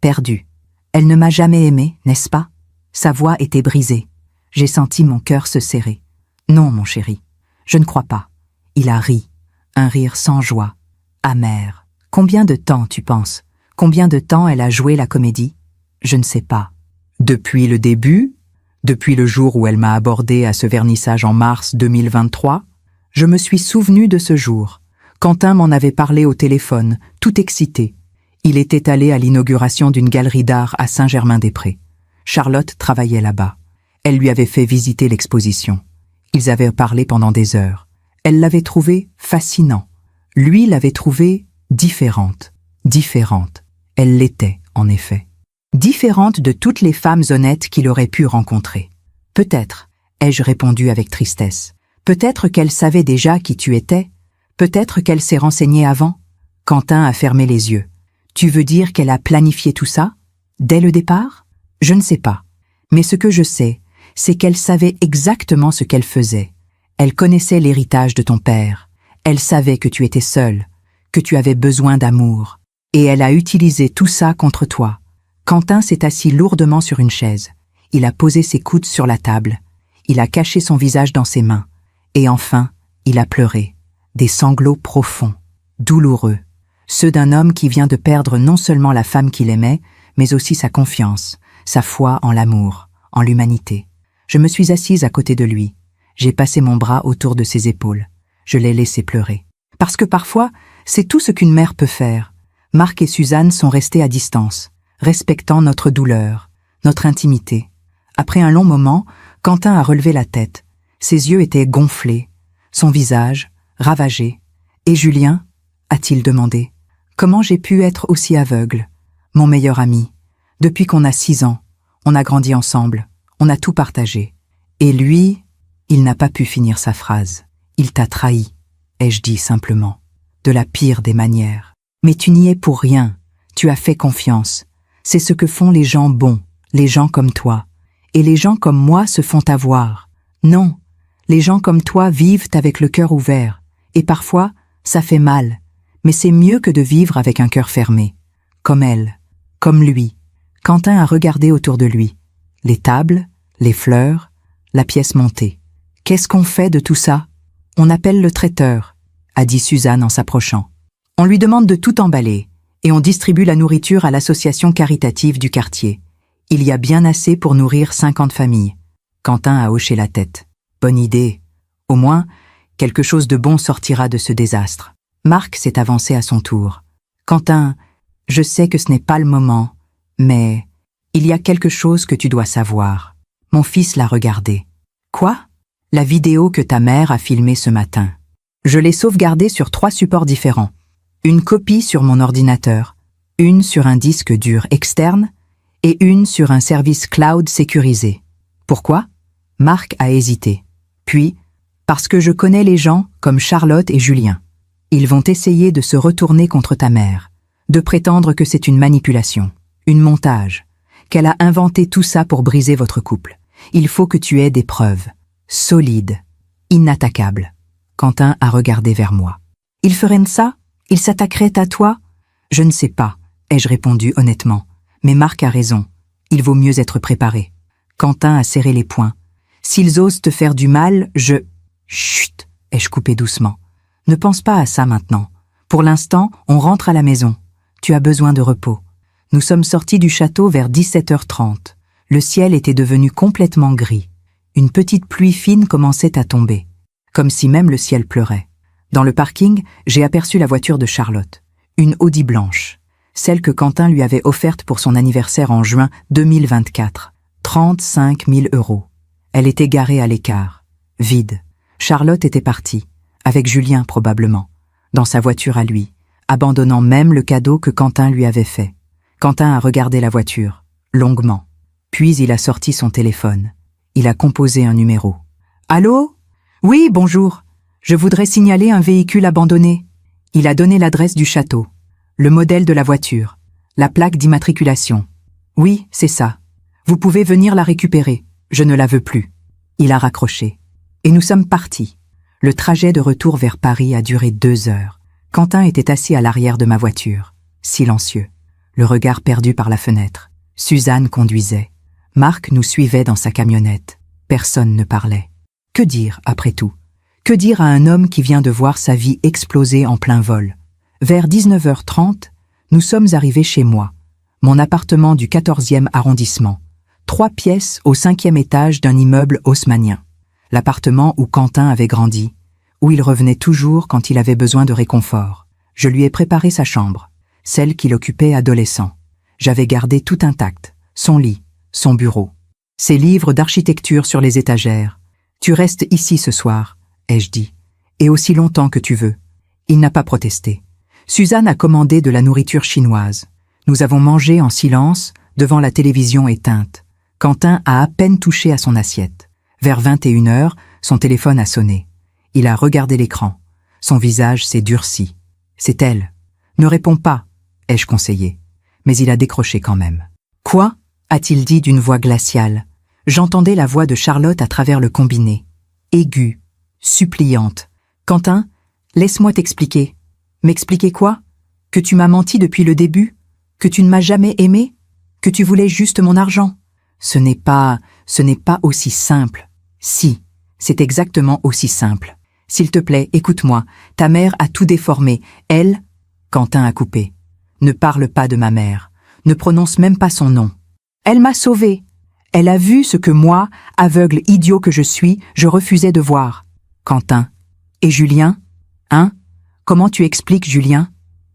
perdus. Elle ne m'a jamais aimé, n'est-ce pas? Sa voix était brisée. J'ai senti mon cœur se serrer. Non, mon chéri, je ne crois pas. Il a ri, un rire sans joie, amer. Combien de temps, tu penses? Combien de temps elle a joué la comédie? Je ne sais pas. Depuis le début? Depuis le jour où elle m'a abordé à ce vernissage en mars 2023? Je me suis souvenu de ce jour. Quentin m'en avait parlé au téléphone, tout excité. Il était allé à l'inauguration d'une galerie d'art à Saint-Germain-des-Prés. Charlotte travaillait là-bas. Elle lui avait fait visiter l'exposition. Ils avaient parlé pendant des heures. Elle l'avait trouvé fascinant. Lui l'avait trouvée différente. Différente. Elle l'était, en effet. Différente de toutes les femmes honnêtes qu'il aurait pu rencontrer. Peut-être, ai-je répondu avec tristesse. Peut-être qu'elle savait déjà qui tu étais, peut-être qu'elle s'est renseignée avant. Quentin a fermé les yeux. Tu veux dire qu'elle a planifié tout ça? Dès le départ? Je ne sais pas. Mais ce que je sais, c'est qu'elle savait exactement ce qu'elle faisait. Elle connaissait l'héritage de ton père. Elle savait que tu étais seul, que tu avais besoin d'amour. Et elle a utilisé tout ça contre toi. Quentin s'est assis lourdement sur une chaise. Il a posé ses coudes sur la table. Il a caché son visage dans ses mains. Et enfin, il a pleuré. Des sanglots profonds, douloureux. Ceux d'un homme qui vient de perdre non seulement la femme qu'il aimait, mais aussi sa confiance, sa foi en l'amour, en l'humanité. Je me suis assise à côté de lui. J'ai passé mon bras autour de ses épaules. Je l'ai laissé pleurer. Parce que parfois, c'est tout ce qu'une mère peut faire. Marc et Suzanne sont restés à distance, respectant notre douleur, notre intimité. Après un long moment, Quentin a relevé la tête. Ses yeux étaient gonflés, son visage ravagé. « Et Julien ?» a-t-il demandé. « Comment j'ai pu être aussi aveugle? Mon meilleur ami. Depuis qu'on a 6 ans, on a grandi ensemble, on a tout partagé. Et lui, il n'a pas pu finir sa phrase. Il t'a trahi, ai-je dit simplement, de la pire des manières. Mais tu n'y es pour rien, tu as fait confiance. C'est ce que font les gens bons, les gens comme toi. Et les gens comme moi se font avoir. Non, les gens comme toi vivent avec le cœur ouvert. Et parfois, ça fait mal. Mais c'est mieux que de vivre avec un cœur fermé. Comme elle, comme lui. Quentin a regardé autour de lui. Les tables, les fleurs, la pièce montée. Qu'est-ce qu'on fait de tout ça? On appelle le traiteur, a dit Suzanne en s'approchant. On lui demande de tout emballer, et on distribue la nourriture à l'association caritative du quartier. Il y a bien assez pour nourrir 50 familles. Quentin a hoché la tête. Bonne idée. Au moins, quelque chose de bon sortira de ce désastre. Marc s'est avancé à son tour. Quentin, je sais que ce n'est pas le moment, mais il y a quelque chose que tu dois savoir. Mon fils l'a regardé. Quoi? La vidéo que ta mère a filmée ce matin. Je l'ai sauvegardée sur 3 supports différents. Une copie sur mon ordinateur, une sur un disque dur externe et une sur un service cloud sécurisé. Pourquoi? Marc a hésité. Puis, parce que je connais les gens comme Charlotte et Julien. Ils vont essayer de se retourner contre ta mère, de prétendre que c'est une manipulation, une montage, qu'elle a inventé tout ça pour briser votre couple. Il faut que tu aies des preuves, solides, inattaquables. Quentin a regardé vers moi. Ils feraient ça? Ils s'attaqueraient à toi? Je ne sais pas, ai-je répondu honnêtement. Mais Marc a raison. Il vaut mieux être préparé. Quentin a serré les poings. S'ils osent te faire du mal, je... Chut, ai-je coupé doucement. Ne pense pas à ça maintenant. Pour l'instant, on rentre à la maison. Tu as besoin de repos. Nous sommes sortis du château vers 17h30. Le ciel était devenu complètement gris. Une petite pluie fine commençait à tomber, comme si même le ciel pleurait. Dans le parking, j'ai aperçu la voiture de Charlotte, une Audi blanche, celle que Quentin lui avait offerte pour son anniversaire en juin 2024. 35 000 €. Elle était garée à l'écart, vide. Charlotte était partie, avec Julien probablement, dans sa voiture à lui, abandonnant même le cadeau que Quentin lui avait fait. Quentin a regardé la voiture, longuement. Puis il a sorti son téléphone. Il a composé un numéro. « Allô? Oui, bonjour. Je voudrais signaler un véhicule abandonné. » Il a donné l'adresse du château, le modèle de la voiture, la plaque d'immatriculation. « Oui, c'est ça. Vous pouvez venir la récupérer. Je ne la veux plus. » Il a raccroché. Et nous sommes partis. Le trajet de retour vers Paris a duré 2 heures. Quentin était assis à l'arrière de ma voiture, silencieux, le regard perdu par la fenêtre. Suzanne conduisait. Marc nous suivait dans sa camionnette. Personne ne parlait. Que dire, après tout? Que dire à un homme qui vient de voir sa vie exploser en plein vol? Vers 19h30, nous sommes arrivés chez moi, mon appartement du 14e arrondissement, 3 pièces au 5e étage d'un immeuble haussmannien. L'appartement où Quentin avait grandi, où il revenait toujours quand il avait besoin de réconfort. Je lui ai préparé sa chambre, celle qu'il occupait adolescent. J'avais gardé tout intact, son lit, son bureau, ses livres d'architecture sur les étagères. « Tu restes ici ce soir », ai-je dit, « et aussi longtemps que tu veux. » Il n'a pas protesté. Suzanne a commandé de la nourriture chinoise. Nous avons mangé en silence, devant la télévision éteinte. Quentin a à peine touché à son assiette. Vers 21h, son téléphone a sonné. Il a regardé l'écran. Son visage s'est durci. C'est elle. Ne réponds pas, ai-je conseillé. Mais il a décroché quand même. Quoi? A-t-il dit d'une voix glaciale. J'entendais la voix de Charlotte à travers le combiné. Aiguë, suppliante. Quentin, laisse-moi t'expliquer. M'expliquer quoi? Que tu m'as menti depuis le début? Que tu ne m'as jamais aimé? Que tu voulais juste mon argent? Ce n'est pas aussi simple. Si, c'est exactement aussi simple. S'il te plaît, écoute-moi. Ta mère a tout déformé. Elle, Quentin a coupé. Ne parle pas de ma mère. Ne prononce même pas son nom. Elle m'a sauvée. Elle a vu ce que moi, aveugle idiot que je suis, je refusais de voir. Quentin. Et Julien? Hein? Comment tu expliques Julien?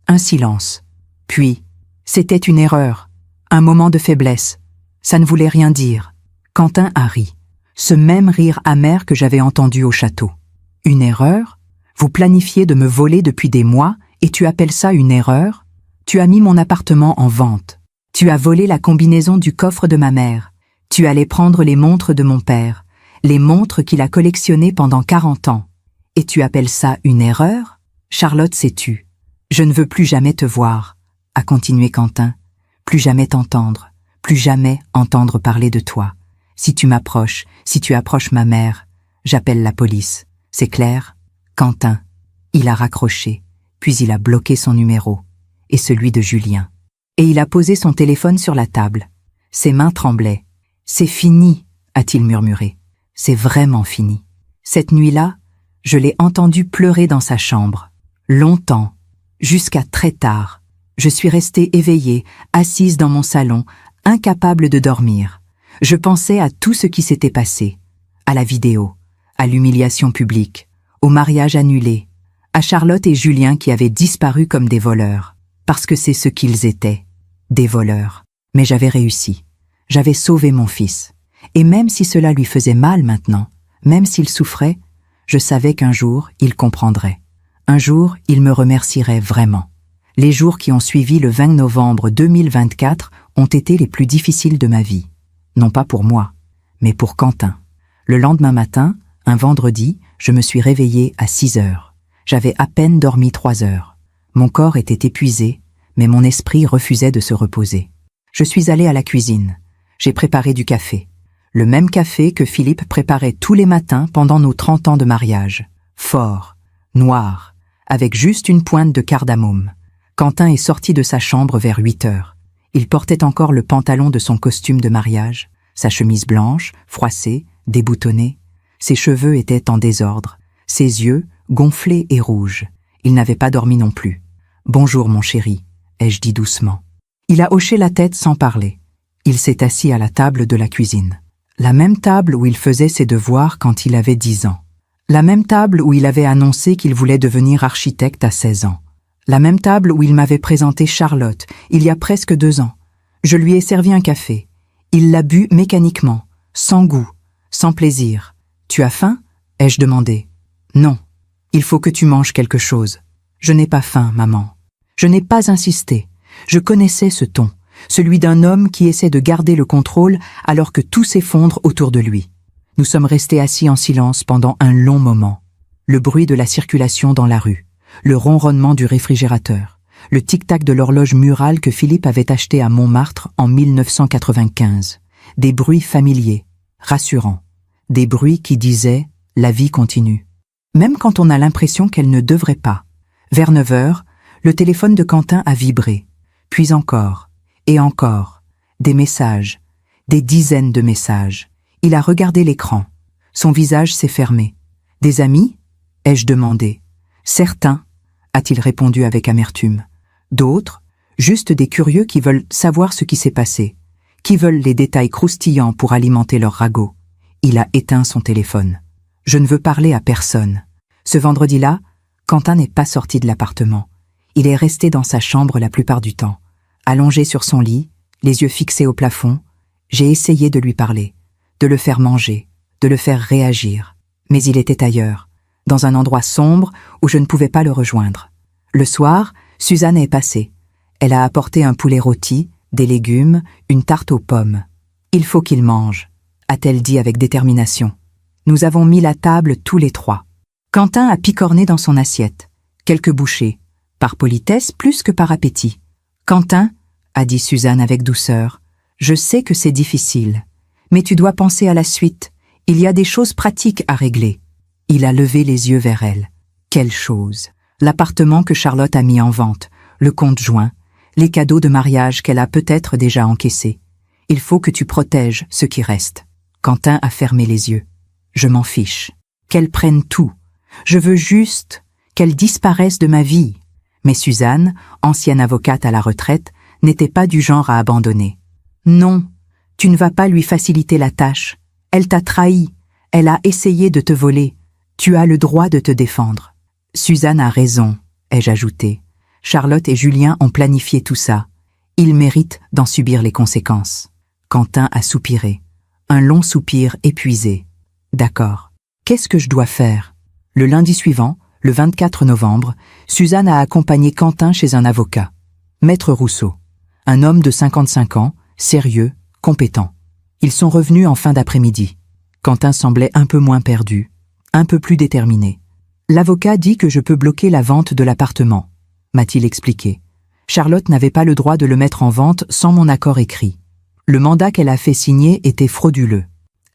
Un silence. Puis, c'était une erreur. Un moment de faiblesse. Ça ne voulait rien dire. Quentin a ri. Ce même rire amer que j'avais entendu au château. Une erreur? Vous planifiez de me voler depuis des mois et tu appelles ça une erreur? Tu as mis mon appartement en vente. Tu as volé la combinaison du coffre de ma mère. Tu allais prendre les montres de mon père, les montres qu'il a collectionnées pendant 40 ans. Et tu appelles ça une erreur? Charlotte s'est tue. Je ne veux plus jamais te voir, a continué Quentin. Plus jamais t'entendre, plus jamais entendre parler de toi. Si tu m'approches, si tu approches ma mère, j'appelle la police. C'est clair? Quentin. Il a raccroché, puis il a bloqué son numéro, et celui de Julien. Et il a posé son téléphone sur la table. Ses mains tremblaient. C'est fini, a-t-il murmuré. C'est vraiment fini. Cette nuit-là, je l'ai entendu pleurer dans sa chambre. Longtemps, jusqu'à très tard. Je suis restée éveillée, assise dans mon salon, incapable de dormir. Je pensais à tout ce qui s'était passé, à la vidéo, à l'humiliation publique, au mariage annulé, à Charlotte et Julien qui avaient disparu comme des voleurs, parce que c'est ce qu'ils étaient, des voleurs. Mais j'avais réussi. J'avais sauvé mon fils. Et même si cela lui faisait mal maintenant, même s'il souffrait, je savais qu'un jour, il comprendrait. Un jour, il me remercierait vraiment. Les jours qui ont suivi le 20 novembre 2024 ont été les plus difficiles de ma vie. Non pas pour moi, mais pour Quentin. Le lendemain matin, un vendredi, je me suis réveillée à 6 heures. J'avais à peine dormi 3 heures. Mon corps était épuisé, mais mon esprit refusait de se reposer. Je suis allée à la cuisine. J'ai préparé du café. Le même café que Philippe préparait tous les matins pendant nos 30 ans de mariage. Fort, noir, avec juste une pointe de cardamome. Quentin est sorti de sa chambre vers 8 heures. Il portait encore le pantalon de son costume de mariage, sa chemise blanche, froissée, déboutonnée. Ses cheveux étaient en désordre, ses yeux gonflés et rouges. Il n'avait pas dormi non plus. « Bonjour mon chéri », ai-je dit doucement. Il a hoché la tête sans parler. Il s'est assis à la table de la cuisine. La même table où il faisait ses devoirs quand il avait 10 ans. La même table où il avait annoncé qu'il voulait devenir architecte à 16 ans. La même table où il m'avait présenté Charlotte, il y a presque 2 ans. Je lui ai servi un café. Il l'a bu mécaniquement, sans goût, sans plaisir. « Tu as faim ?» ai-je demandé. « Non. Il faut que tu manges quelque chose. »« Je n'ai pas faim, maman. » Je n'ai pas insisté. Je connaissais ce ton, celui d'un homme qui essaie de garder le contrôle alors que tout s'effondre autour de lui. Nous sommes restés assis en silence pendant un long moment. Le bruit de la circulation dans la rue, le ronronnement du réfrigérateur, le tic-tac de l'horloge murale que Philippe avait achetée à Montmartre en 1995. Des bruits familiers, rassurants. Des bruits qui disaient « la vie continue ». Même quand on a l'impression qu'elle ne devrait pas. Vers 9 heures, le téléphone de Quentin a vibré. Puis encore, et encore, des messages, des dizaines de messages. Il a regardé l'écran. Son visage s'est fermé. « Des amis ?» ai-je demandé. « Certains » a-t-il répondu avec amertume. D'autres, juste des curieux qui veulent savoir ce qui s'est passé, qui veulent les détails croustillants pour alimenter leur ragot. Il a éteint son téléphone. Je ne veux parler à personne. Ce vendredi-là, Quentin n'est pas sorti de l'appartement. Il est resté dans sa chambre la plupart du temps. Allongé sur son lit, les yeux fixés au plafond, j'ai essayé de lui parler, de le faire manger, de le faire réagir. Mais il était ailleurs, dans un endroit sombre où je ne pouvais pas le rejoindre. Le soir, Suzanne est passée. Elle a apporté un poulet rôti, des légumes, une tarte aux pommes. « Il faut qu'il mange », a-t-elle dit avec détermination. Nous avons mis la table tous les trois. Quentin a picorné dans son assiette. Quelques bouchées. Par politesse plus que par appétit. « Quentin, » a dit Suzanne avec douceur, « je sais que c'est difficile. Mais tu dois penser à la suite. Il y a des choses pratiques à régler. » Il a levé les yeux vers elle. Quelle chose! L'appartement que Charlotte a mis en vente, le compte joint, les cadeaux de mariage qu'elle a peut-être déjà encaissés. Il faut que tu protèges ce qui reste. Quentin a fermé les yeux. Je m'en fiche. Qu'elle prenne tout. Je veux juste qu'elle disparaisse de ma vie. Mais Suzanne, ancienne avocate à la retraite, n'était pas du genre à abandonner. Non, tu ne vas pas lui faciliter la tâche. Elle t'a trahi. Elle a essayé de te voler. Tu as le droit de te défendre. Suzanne a raison, ai-je ajouté. Charlotte et Julien ont planifié tout ça. Ils méritent d'en subir les conséquences. Quentin a soupiré. Un long soupir épuisé. D'accord. Qu'est-ce que je dois faire? Le lundi suivant, le 24 novembre, Suzanne a accompagné Quentin chez un avocat. Maître Rousseau. Un homme de 55 ans, sérieux, compétent. Ils sont revenus en fin d'après-midi. Quentin semblait un peu moins perdu, un peu plus déterminé. L'avocat dit que je peux bloquer la vente de l'appartement, m'a-t-il expliqué. Charlotte n'avait pas le droit de le mettre en vente sans mon accord écrit. Le mandat qu'elle a fait signer était frauduleux.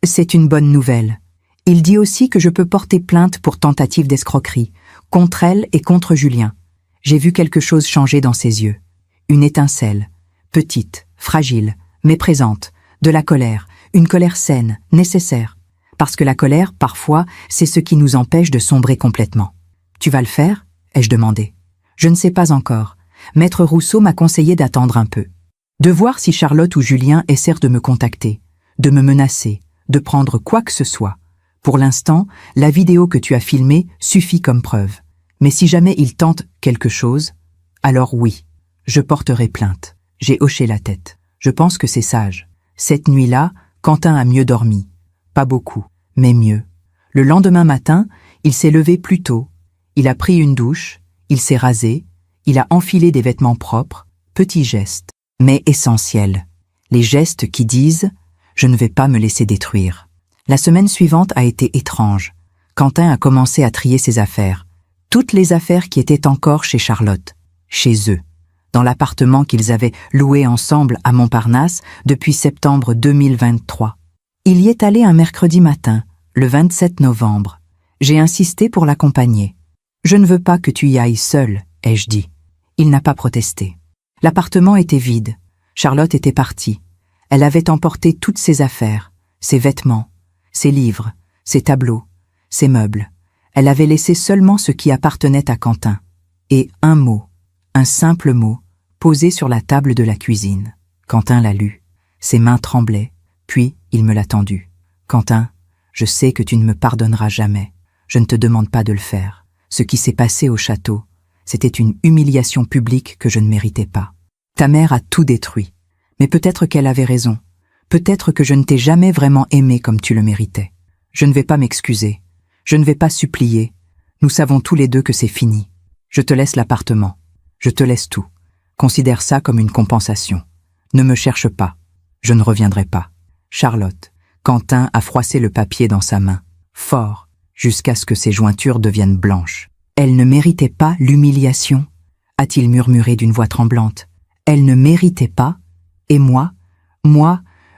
C'est une bonne nouvelle. Il dit aussi que je peux porter plainte pour tentative d'escroquerie, contre elle et contre Julien. J'ai vu quelque chose changer dans ses yeux. Une étincelle, petite, fragile, mais présente, de la colère, une colère saine, nécessaire. Parce que la colère, parfois, c'est ce qui nous empêche de sombrer complètement. « Tu vas le faire ?» ai-je demandé. « Je ne sais pas encore. Maître Rousseau m'a conseillé d'attendre un peu. De voir si Charlotte ou Julien essaient de me contacter, de me menacer, de prendre quoi que ce soit. Pour l'instant, la vidéo que tu as filmée suffit comme preuve. Mais si jamais ils tentent quelque chose, alors oui, je porterai plainte. » J'ai hoché la tête. Je pense que c'est sage. Cette nuit-là, Quentin a mieux dormi. Pas beaucoup, mais mieux. Le lendemain matin, il s'est levé plus tôt. Il a pris une douche, il s'est rasé, il a enfilé des vêtements propres, petits gestes, mais essentiels. Les gestes qui disent « je ne vais pas me laisser détruire ». La semaine suivante a été étrange. Quentin a commencé à trier ses affaires. Toutes les affaires qui étaient encore chez Charlotte, chez eux, dans l'appartement qu'ils avaient loué ensemble à Montparnasse depuis septembre 2023. Il y est allé un mercredi matin, le 27 novembre. J'ai insisté pour l'accompagner. « Je ne veux pas que tu y ailles seul, » ai-je dit. Il n'a pas protesté. L'appartement était vide. Charlotte était partie. Elle avait emporté toutes ses affaires, ses vêtements, ses livres, ses tableaux, ses meubles. Elle avait laissé seulement ce qui appartenait à Quentin. Et un mot, un simple mot, posé sur la table de la cuisine. Quentin l'a lu. Ses mains tremblaient, puis il me l'a tendu. « Quentin, je sais que tu ne me pardonneras jamais. Je ne te demande pas de le faire. Ce qui s'est passé au château, c'était une humiliation publique que je ne méritais pas. Ta mère a tout détruit. Mais peut-être qu'elle avait raison. Peut-être que je ne t'ai jamais vraiment aimé comme tu le méritais. Je ne vais pas m'excuser. Je ne vais pas supplier. Nous savons tous les deux que c'est fini. Je te laisse l'appartement. Je te laisse tout. Considère ça comme une compensation. Ne me cherche pas. Je ne reviendrai pas. Charlotte. » Quentin a froissé le papier dans sa main, fort, jusqu'à ce que ses jointures deviennent blanches. « Elle ne méritait pas l'humiliation ?» a-t-il murmuré d'une voix tremblante. « Elle ne méritait pas? Et moi,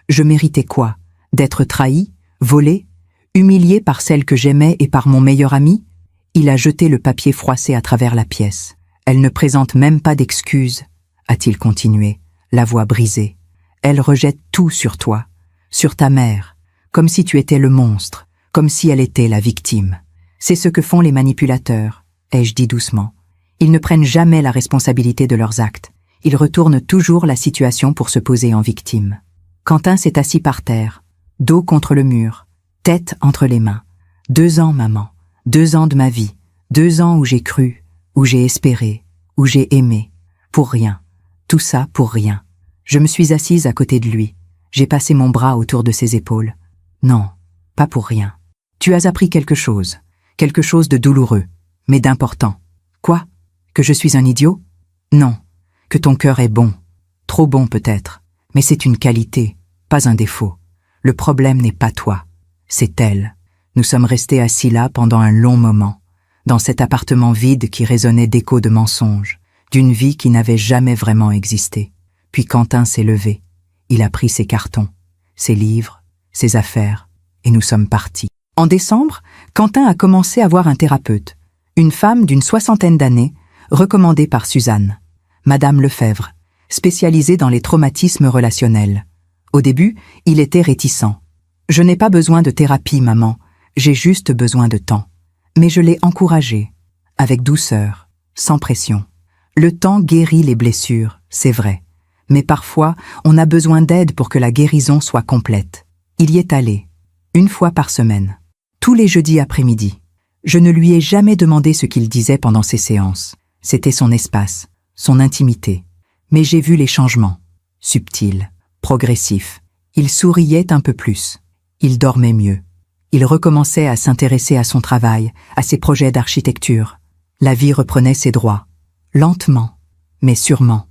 je méritais quoi? D'être trahi, volé, humilié par celle que j'aimais et par mon meilleur ami ?» Il a jeté le papier froissé à travers la pièce. « Elle ne présente même pas d'excuses, » a-t-il continué, la voix brisée. « Elle rejette tout sur toi, sur ta mère, comme si tu étais le monstre, comme si elle était la victime. C'est ce que font les manipulateurs, ai-je dit doucement. Ils ne prennent jamais la responsabilité de leurs actes. Ils retournent toujours la situation pour se poser en victime. » Quentin s'est assis par terre, dos contre le mur, tête entre les mains. 2 ans, maman. 2 ans de ma vie. 2 ans où j'ai cru, où j'ai espéré, où j'ai aimé. Pour rien. Tout ça pour rien. Je me suis assise à côté de lui. J'ai passé mon bras autour de ses épaules. Non, pas pour rien. Tu as appris quelque chose de douloureux, mais d'important. Quoi? Que je suis un idiot? Non, que ton cœur est bon. Trop bon peut-être, mais c'est une qualité, pas un défaut. Le problème n'est pas toi, c'est elle. Nous sommes restés assis là pendant un long moment, dans cet appartement vide qui résonnait d'échos de mensonges, d'une vie qui n'avait jamais vraiment existé. Puis Quentin s'est levé. Il a pris ses cartons, ses livres, ses affaires, et nous sommes partis. En décembre, Quentin a commencé à voir un thérapeute, une femme d'une 60aine d'années, recommandée par Suzanne, Madame Lefebvre, spécialisée dans les traumatismes relationnels. Au début, il était réticent. « Je n'ai pas besoin de thérapie, maman, j'ai juste besoin de temps. » Mais je l'ai encouragé, avec douceur, sans pression. Le temps guérit les blessures, c'est vrai. Mais parfois, on a besoin d'aide pour que la guérison soit complète. Il y est allé, une fois par semaine, tous les jeudis après-midi. Je ne lui ai jamais demandé ce qu'il disait pendant ses séances. C'était son espace, son intimité. Mais j'ai vu les changements, subtils, progressifs. Il souriait un peu plus. Il dormait mieux. Il recommençait à s'intéresser à son travail, à ses projets d'architecture. La vie reprenait ses droits. Lentement, mais sûrement.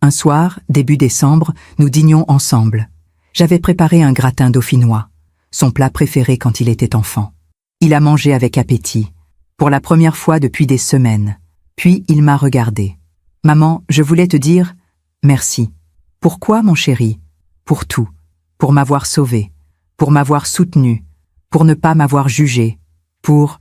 Un soir, début décembre, nous dînions ensemble. J'avais préparé un gratin dauphinois, son plat préféré quand il était enfant. Il a mangé avec appétit, pour la première fois depuis des semaines. Puis il m'a regardé. « Maman, je voulais te dire merci. » « Pourquoi, mon chéri ? » ?»« Pour tout. Pour m'avoir sauvé. Pour m'avoir soutenu. Pour ne pas m'avoir jugé. Pour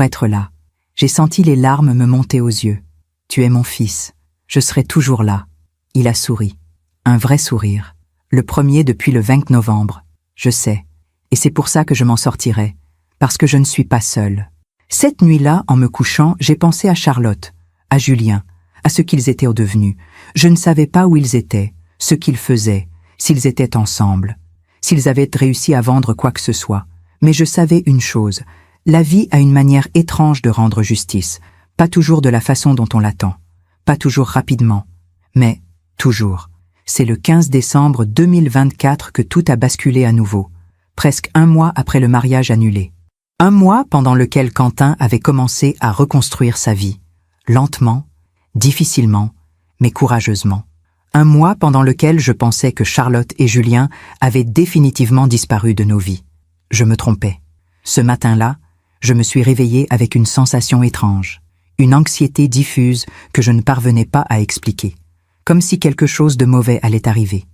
être là. » J'ai senti les larmes me monter aux yeux. « Tu es mon fils. Je serai toujours là. » Il a souri. Un vrai sourire. Le premier depuis le 20 novembre. Je sais. Et c'est pour ça que je m'en sortirai. Parce que je ne suis pas seule. Cette nuit-là, en me couchant, j'ai pensé à Charlotte, à Julien, à ce qu'ils étaient devenus. Je ne savais pas où ils étaient, ce qu'ils faisaient, s'ils étaient ensemble, s'ils avaient réussi à vendre quoi que ce soit. Mais je savais une chose, la vie a une manière étrange de rendre justice, pas toujours de la façon dont on l'attend, pas toujours rapidement, mais toujours. C'est le 15 décembre 2024 que tout a basculé à nouveau, presque un mois après le mariage annulé. Un mois pendant lequel Quentin avait commencé à reconstruire sa vie, lentement, difficilement, mais courageusement. Un mois pendant lequel je pensais que Charlotte et Julien avaient définitivement disparu de nos vies. Je me trompais. Ce matin-là, je me suis réveillée avec une sensation étrange, une anxiété diffuse que je ne parvenais pas à expliquer, comme si quelque chose de mauvais allait arriver.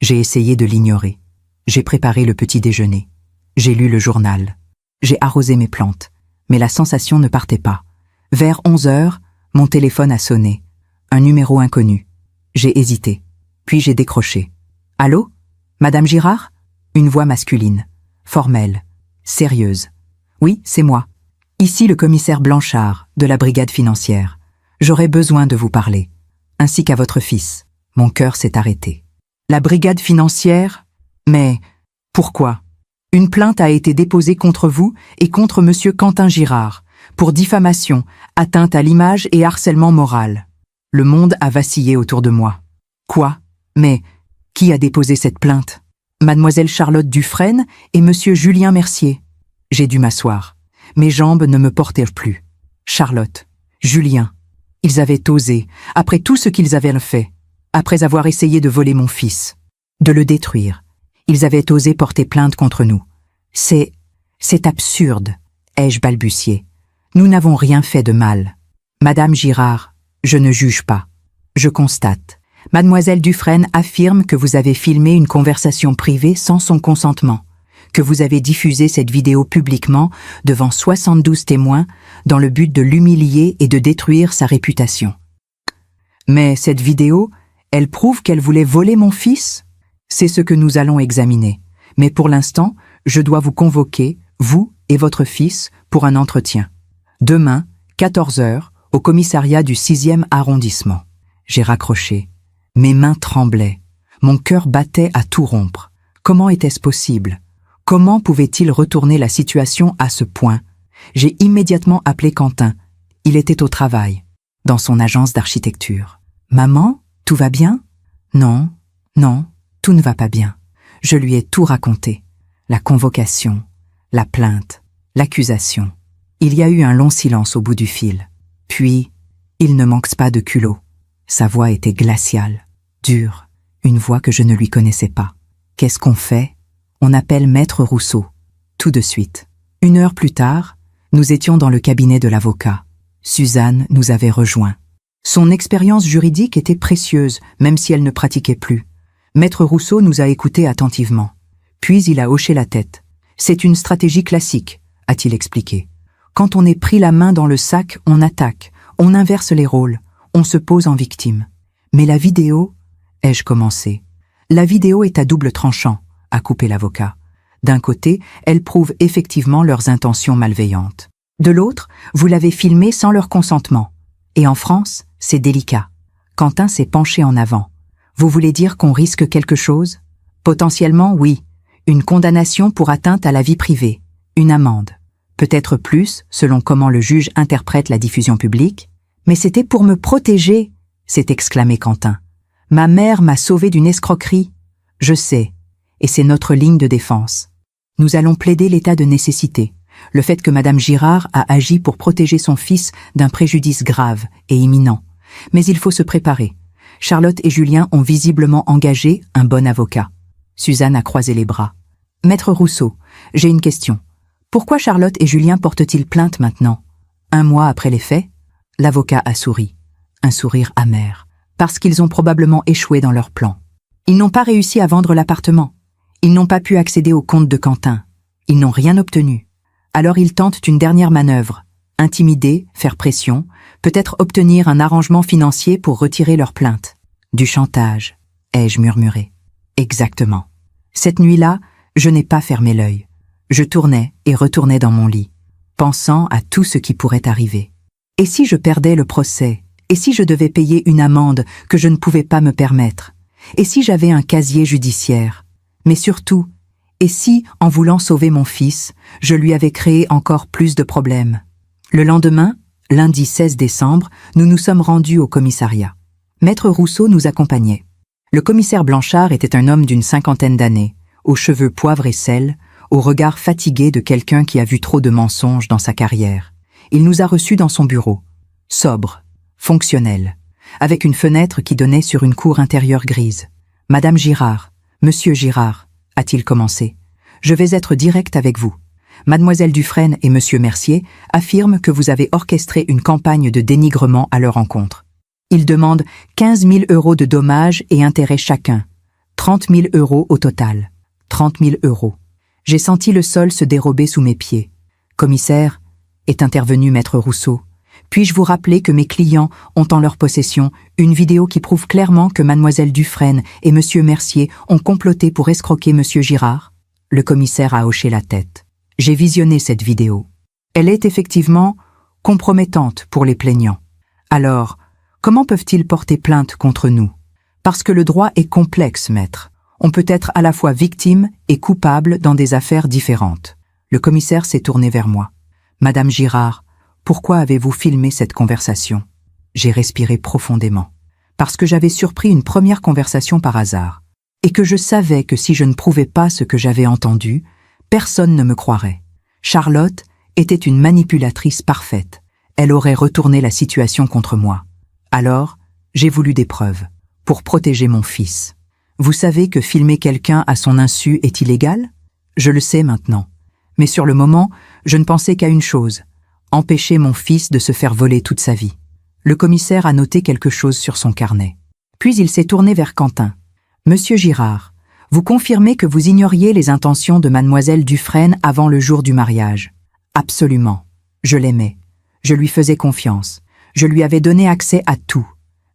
J'ai essayé de l'ignorer. J'ai préparé le petit déjeuner. J'ai lu le journal. J'ai arrosé mes plantes, mais la sensation ne partait pas. Vers 11 heures, mon téléphone a sonné. Un numéro inconnu. J'ai hésité, puis j'ai décroché. « Allô ? Madame Girard ?» Une voix masculine, formelle, sérieuse. « Oui, c'est moi. Ici le commissaire Blanchard, de la brigade financière. J'aurais besoin de vous parler, ainsi qu'à votre fils. » Mon cœur s'est arrêté. « La brigade financière ? Mais pourquoi ? Une plainte a été déposée contre vous et contre monsieur Quentin Girard, pour diffamation, atteinte à l'image et harcèlement moral. » Le monde a vacillé autour de moi. Quoi ? Mais qui a déposé cette plainte ? Mademoiselle Charlotte Dufresne et monsieur Julien Mercier. J'ai dû m'asseoir. Mes jambes ne me portaient plus. Charlotte, Julien, ils avaient osé, après tout ce qu'ils avaient fait, après avoir essayé de voler mon fils, de le détruire. Ils avaient osé porter plainte contre nous. C'est absurde, ai-je balbutié. Nous n'avons rien fait de mal. Madame Girard, je ne juge pas. Je constate. Mademoiselle Dufresne affirme que vous avez filmé une conversation privée sans son consentement, que vous avez diffusé cette vidéo publiquement devant 72 témoins dans le but de l'humilier et de détruire sa réputation. Mais cette vidéo, elle prouve qu'elle voulait voler mon fils ? C'est ce que nous allons examiner. Mais pour l'instant, je dois vous convoquer, vous et votre fils, pour un entretien. Demain, 14 heures, au commissariat du 6e arrondissement. J'ai raccroché. Mes mains tremblaient. Mon cœur battait à tout rompre. Comment était-ce possible ? Comment pouvait-il retourner la situation à ce point ? J'ai immédiatement appelé Quentin. Il était au travail, dans son agence d'architecture. « Maman, tout va bien ? » « Non, tout ne va pas bien. » Je lui ai tout raconté. La convocation, la plainte, l'accusation. Il y a eu un long silence au bout du fil. Puis, il ne manque pas de culot. Sa voix était glaciale, dure, une voix que je ne lui connaissais pas. Qu'est-ce qu'on fait ? On appelle Maître Rousseau. Tout de suite. 1 heure plus tard, nous étions dans le cabinet de l'avocat. Suzanne nous avait rejoints. Son expérience juridique était précieuse, même si elle ne pratiquait plus. Maître Rousseau nous a écoutés attentivement. Puis il a hoché la tête. « C'est une stratégie classique », a-t-il expliqué. « Quand on est pris la main dans le sac, on attaque, on inverse les rôles, on se pose en victime. Mais la vidéo, ai-je commencé. La vidéo est à double tranchant, a coupé l'avocat. D'un côté, elle prouve effectivement leurs intentions malveillantes. De l'autre, vous l'avez filmée sans leur consentement. Et en France, c'est délicat. Quentin s'est penché en avant. Vous voulez dire qu'on risque quelque chose? Potentiellement, oui. Une condamnation pour atteinte à la vie privée. Une amende. Peut-être plus, selon comment le juge interprète la diffusion publique. Mais c'était pour me protéger, s'est exclamé Quentin. Ma mère m'a sauvé d'une escroquerie. Je sais. Et c'est notre ligne de défense. Nous allons plaider l'état de nécessité. Le fait que Madame Girard a agi pour protéger son fils d'un préjudice grave et imminent. Mais il faut se préparer. Charlotte et Julien ont visiblement engagé un bon avocat. Suzanne a croisé les bras. Maître Rousseau, j'ai une question. Pourquoi Charlotte et Julien portent-ils plainte maintenant? 1 mois après les faits? L'avocat a souri. Un sourire amer. Parce qu'ils ont probablement échoué dans leur plan. Ils n'ont pas réussi à vendre l'appartement. Ils n'ont pas pu accéder au compte de Quentin. Ils n'ont rien obtenu. Alors ils tentent une dernière manœuvre. Intimider, faire pression, peut-être obtenir un arrangement financier pour retirer leur plainte. Du chantage, ai-je murmuré. Exactement. Cette nuit-là, je n'ai pas fermé l'œil. Je tournais et retournais dans mon lit, pensant à tout ce qui pourrait arriver. Et si je perdais le procès? Et si je devais payer une amende que je ne pouvais pas me permettre? Et si j'avais un casier judiciaire? Mais surtout, et si, en voulant sauver mon fils, je lui avais créé encore plus de problèmes? Le lendemain, lundi 16 décembre, nous nous sommes rendus au commissariat. Maître Rousseau nous accompagnait. Le commissaire Blanchard était un homme d'une 50aine d'années, aux cheveux poivre et sel, au regard fatigué de quelqu'un qui a vu trop de mensonges dans sa carrière. Il nous a reçus dans son bureau, sobre, fonctionnel, avec une fenêtre qui donnait sur une cour intérieure grise. « Madame Girard, Monsieur Girard, a-t-il commencé, je vais être direct avec vous. Mademoiselle Dufresne et Monsieur Mercier affirment que vous avez orchestré une campagne de dénigrement à leur encontre. Ils demandent 15 000 € de dommages et intérêts chacun, 30 000 € au total. 30 000 €. J'ai senti le sol se dérober sous mes pieds. Commissaire, est intervenu Maître Rousseau. Puis-je vous rappeler que mes clients ont en leur possession une vidéo qui prouve clairement que Mademoiselle Dufresne et Monsieur Mercier ont comploté pour escroquer Monsieur Girard? Le commissaire a hoché la tête. J'ai visionné cette vidéo. Elle est effectivement compromettante pour les plaignants. Alors, comment peuvent-ils porter plainte contre nous? Parce que le droit est complexe, maître. On peut être à la fois victime et coupable dans des affaires différentes. Le commissaire s'est tourné vers moi. Madame Girard, pourquoi avez-vous filmé cette conversation? J'ai respiré profondément. Parce que j'avais surpris une première conversation par hasard. Et que je savais que si je ne prouvais pas ce que j'avais entendu, personne ne me croirait. Charlotte était une manipulatrice parfaite. Elle aurait retourné la situation contre moi. Alors, j'ai voulu des preuves, pour protéger mon fils. Vous savez que filmer quelqu'un à son insu est illégal? Je le sais maintenant. Mais sur le moment, je ne pensais qu'à une chose, empêcher mon fils de se faire voler toute sa vie. Le commissaire a noté quelque chose sur son carnet. Puis il s'est tourné vers Quentin. Monsieur Girard, vous confirmez que vous ignoriez les intentions de Mademoiselle Dufresne avant le jour du mariage? Absolument. Je l'aimais. Je lui faisais confiance. Je lui avais donné accès à tout.